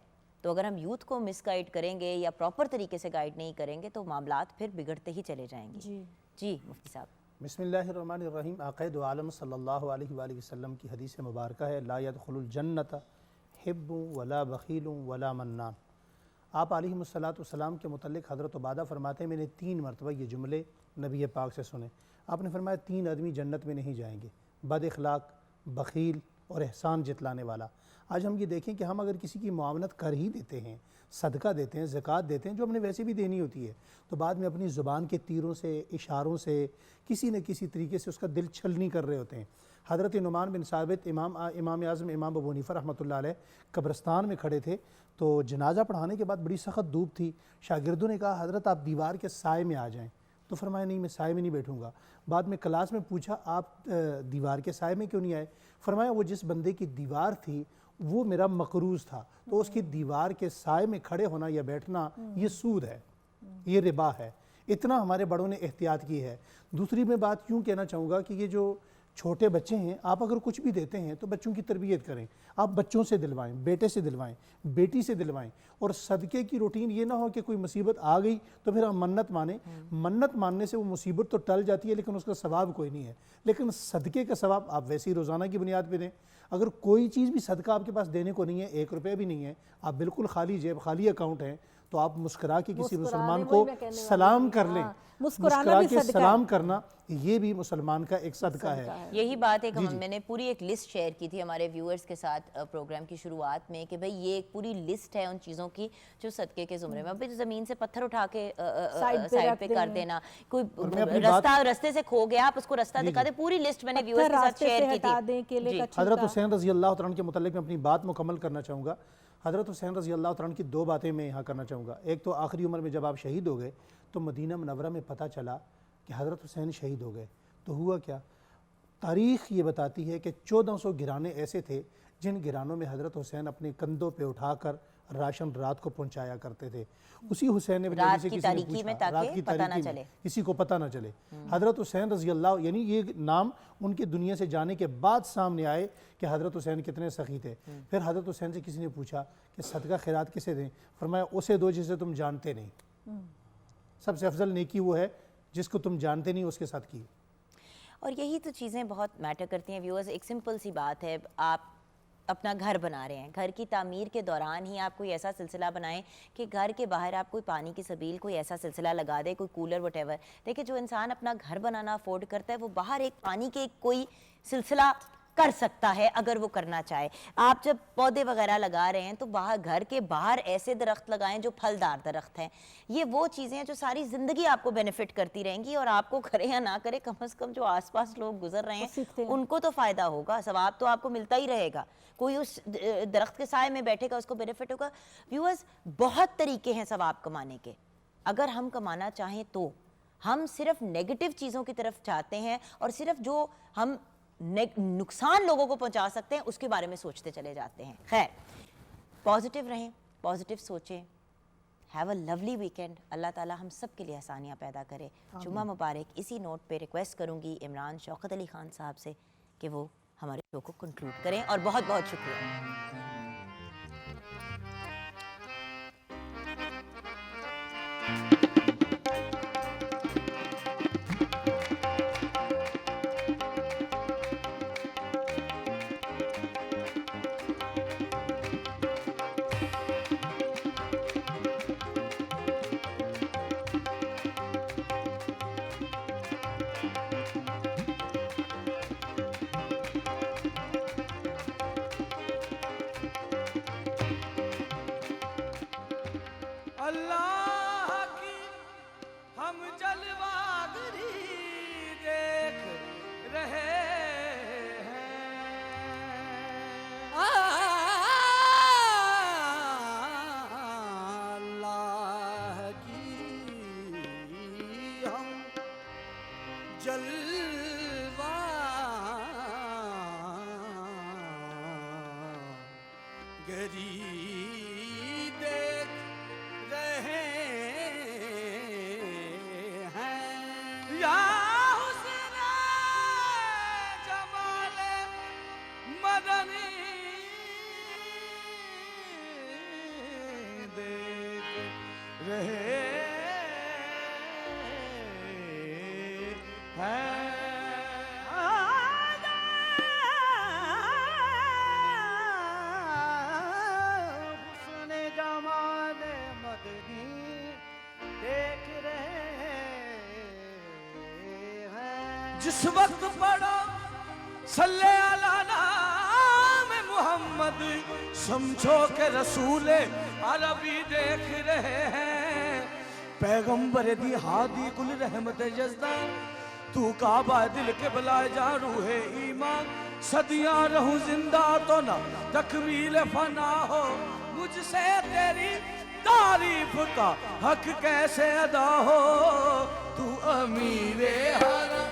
C: تو اگر ہم یوتھ کو مس گائیڈ کریں گے یا پراپر طریقے سے گائیڈ نہیں کریں گے تو معاملات پھر بگڑتے ہی چلے جائیں گے. جی مفتی صاحب.
F: بسم اللہ الرحمن الرحیم. آقا دو عالم صلی اللہ علیہ وآلہ وسلم کی حدیث مبارکہ ہے, لا يدخل الجنت حب ولا بخیل ولا منان. آپ علیہ الصلوۃ والسلام کے متعلق حضرت عبادہ فرماتے ہیں میں نے 3 مرتبہ یہ جملے نبی پاک سے سنے. آپ نے فرمایا 3 آدمی جنت میں نہیں جائیں گے, بد اخلاق, بخیل اور احسان جتلانے والا. آج ہم یہ دیکھیں کہ ہم اگر کسی کی معاونت کر ہی دیتے ہیں, صدقہ دیتے ہیں, زکوٰۃ دیتے ہیں, جو ہم نے ویسے بھی دینی ہوتی ہے, تو بعد میں اپنی زبان کے تیروں سے, اشاروں سے, کسی نہ کسی طریقے سے اس کا دل چھلنی کر رہے ہوتے ہیں. حضرت نعمان بن ثابت امام اعظم امام ابو حنیفہ رحمۃ اللہ علیہ قبرستان میں کھڑے تھے, تو جنازہ پڑھانے کے بعد بڑی سخت دھوپ تھی. شاگردوں نے کہا حضرت آپ دیوار کے سائے میں آ جائیں, تو فرمایا نہیں میں سائے میں نہیں بیٹھوں گا. بعد میں کلاس میں پوچھا آپ دیوار کے سائے میں کیوں نہیں آئے؟ فرمایا وہ جس بندے کی دیوار تھی وہ میرا مقروض تھا, تو اس کی دیوار کے سائے میں کھڑے ہونا یا بیٹھنا یہ سود ہے, یہ ربا ہے. اتنا ہمارے بڑوں نے احتیاط کی ہے. دوسری میں بات یوں کہنا چاہوں گا کہ یہ جو چھوٹے بچے ہیں, آپ اگر کچھ بھی دیتے ہیں تو بچوں کی تربیت کریں. آپ بچوں سے دلوائیں, بیٹے سے دلوائیں, بیٹی سے دلوائیں. اور صدقے کی روٹین یہ نہ ہو کہ کوئی مصیبت آ گئی تو پھر ہم منت مانیں. منت ماننے سے وہ مصیبت تو ٹل جاتی ہے لیکن اس کا ثواب کوئی نہیں ہے. لیکن صدقے کا ثواب آپ ویسے ہی روزانہ کی بنیاد پہ دیں. اگر کوئی چیز بھی صدقہ آپ کے پاس دینے کو نہیں ہے, 1 روپے بھی نہیں ہے, آپ بالکل خالی جیب, خالی اکاؤنٹ ہیں, تو آپ مسکرا کے کسی مسلمان کو سلام کر لیں. مسکرا کے سلام کرنا یہ بھی مسلمان کا ایک صدقہ ہے.
C: یہی بات ہے کہ میں نے پوری ایک لسٹ شیئر کی تھی ہمارے ویورز کے ساتھ پروگرام کی شروعات میں کہ بھئی یہ ایک پوری لسٹ ہے ان چیزوں کی جو صدقے کے زمرے میں. اب زمین سے پتھر اٹھا کے سائڈ پہ کر دینا, کوئی رستے سے کھو گیا آپ اس کو رستہ دکھا دیں, پوری لسٹ میں نے ویورز کے ساتھ شیئر کی تھی.
F: حضرت حسین رضی اللہ عنہ کے متعلق میں اپنی بات مکمل کرنا چاہوں گا. حضرت حسین رضی اللہ عنہ کی 2 باتیں میں یہاں کرنا چاہوں گا. ایک تو آخری عمر میں جب آپ شہید ہو گئے تو مدینہ منورہ میں پتہ چلا کہ حضرت حسین شہید ہو گئے, تو ہوا کیا؟ تاریخ یہ بتاتی ہے کہ 1400 گرانے ایسے تھے جن گرانوں میں حضرت حسین اپنے کندھوں پہ اٹھا کر راشن رات کو پہنچایا کرتے تھے. اسی حسین نے
C: رات کی تاریکی میں تاکہ پتہ نہ چلے,
F: کسی کو پتہ نہ چلے. حضرت حسین رضی اللہ, یعنی یہ نام ان کے دنیا سے جانے کے بعد سامنے آئے کہ حضرت حسین کتنے سخی تھے. پھر حضرت حسین سے کسی نے پوچھا کہ صدقہ خیرات کسے دیں؟ فرمایا اسے دو جسے تم جانتے نہیں. سب سے افضل نیکی وہ ہے جس کو تم جانتے نہیں اس کے ساتھ کی.
C: اور یہی تو چیزیں بہت میٹر کرتی ہیں ویورز. ایک سمپل سی بات ہے, آپ اپنا گھر بنا رہے ہیں, گھر کی تعمیر کے دوران ہی آپ کوئی ایسا سلسلہ بنائیں کہ گھر کے باہر آپ کوئی پانی کی سبیل, کوئی ایسا سلسلہ لگا دیں, کوئی کولر وٹ ایور. دیکھیں جو انسان اپنا گھر بنانا افورڈ کرتا ہے وہ باہر ایک پانی کے کوئی سلسلہ کر سکتا ہے اگر وہ کرنا چاہے. آپ جب پودے وغیرہ لگا رہے ہیں تو باہر, گھر کے باہر ایسے درخت لگائیں جو پھلدار درخت ہیں. یہ وہ چیزیں ہیں جو ساری زندگی آپ کو بینیفٹ کرتی رہیں گی, اور آپ کو کرے یا نہ کرے کم از کم جو آس پاس لوگ گزر رہے ہیں ان کو تو فائدہ ہوگا, ثواب تو آپ کو ملتا ہی رہے گا. کوئی اس درخت کے سائے میں بیٹھے گا اس کو بینیفٹ ہوگا. ویورز بہت طریقے ہیں ثواب کمانے کے. اگر ہم کمانا چاہیں تو ہم صرف نیگیٹو چیزوں کی طرف چاہتے ہیں اور صرف جو ہم نقصان لوگوں کو پہنچا سکتے ہیں اس کے بارے میں سوچتے چلے جاتے ہیں. خیر, پازیٹیو رہیں, پازیٹیو سوچیں, ہیو اے لولی ویکینڈ. اللہ تعالیٰ ہم سب کے لیے آسانیاں پیدا کرے. جمعہ مبارک. اسی نوٹ پہ ریکویسٹ کروں گی عمران شوکت علی خان صاحب سے کہ وہ ہمارے شو کو کنکلوڈ کریں, اور بہت بہت شکریہ.
A: اللہ کی ہم جلوہ گری دیکھ رہے ہیں. اللہ کی ہم جلوہ گری جس وقت پڑھو صلی علی نام محمد سمجھو کہ رسول عربی دیکھ رہے ہیں. پیغمبر دی ہادی گل رحمت جزدہ تو کعبہ دل کے بلائے جا روح ایمان. صدیاں رہوں زندہ تو نہ تکمیل فنا ہو, مجھ سے تیری تعریف کا حق کیسے ادا ہو. تو امیر حرم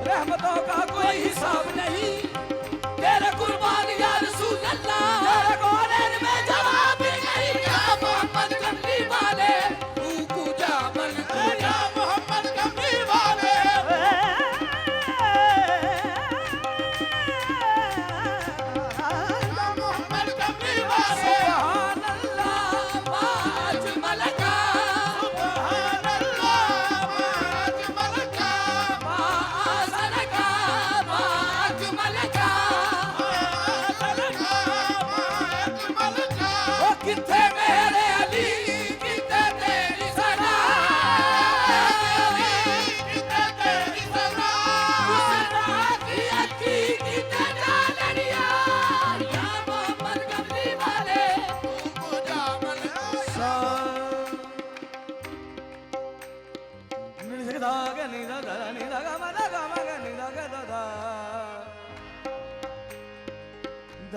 A: رحمتوں کا کوئی حساب نہیں. تیرے قربان یا رسول اللہ, تیرے کونین میں جواب نہیں. یا محمد کملی والے تو کجا من کجا محمد کملی والے. یا محمد کملی والے. سبحان اللہ ما اجمل کا, سبحان اللہ ما اجمل کا, ما آسن کا.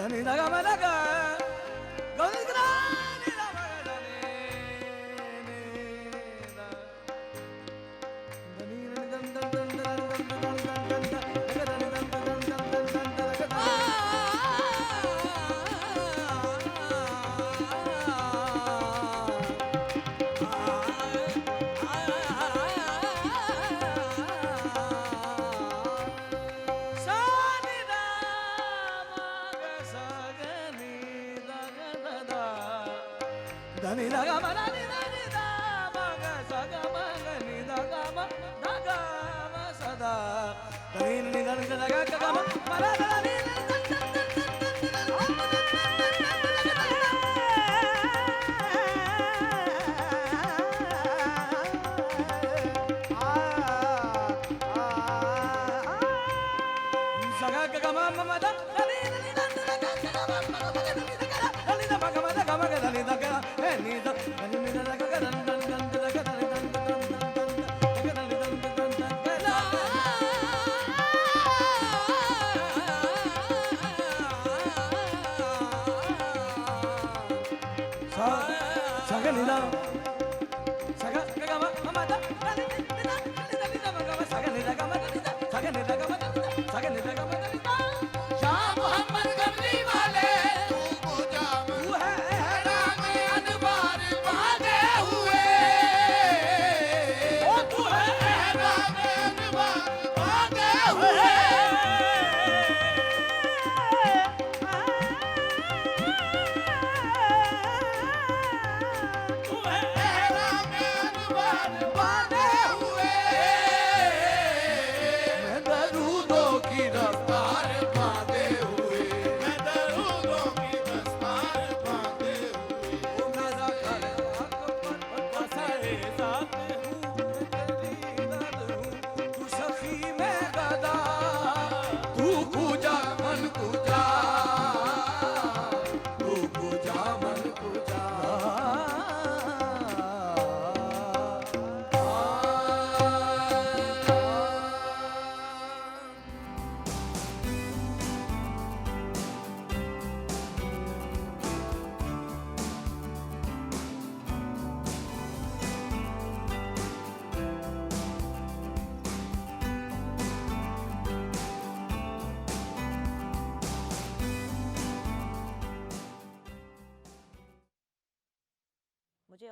A: దని దగ మదగ గని గ్రాని దని దగ మదని దని ద మగ సగ మగ ని దగ మ దగ మ సదా దని ని దని దగ గగ మ మర దని సగ గగ మ మ మ ద దని దని దని దగ గగ మ మ మ దని దని ద మగ మ దగ మగ దని దగ ని ద దని ని దగ గగ దని దని దని దగ దని దని దని sa sa ga ni da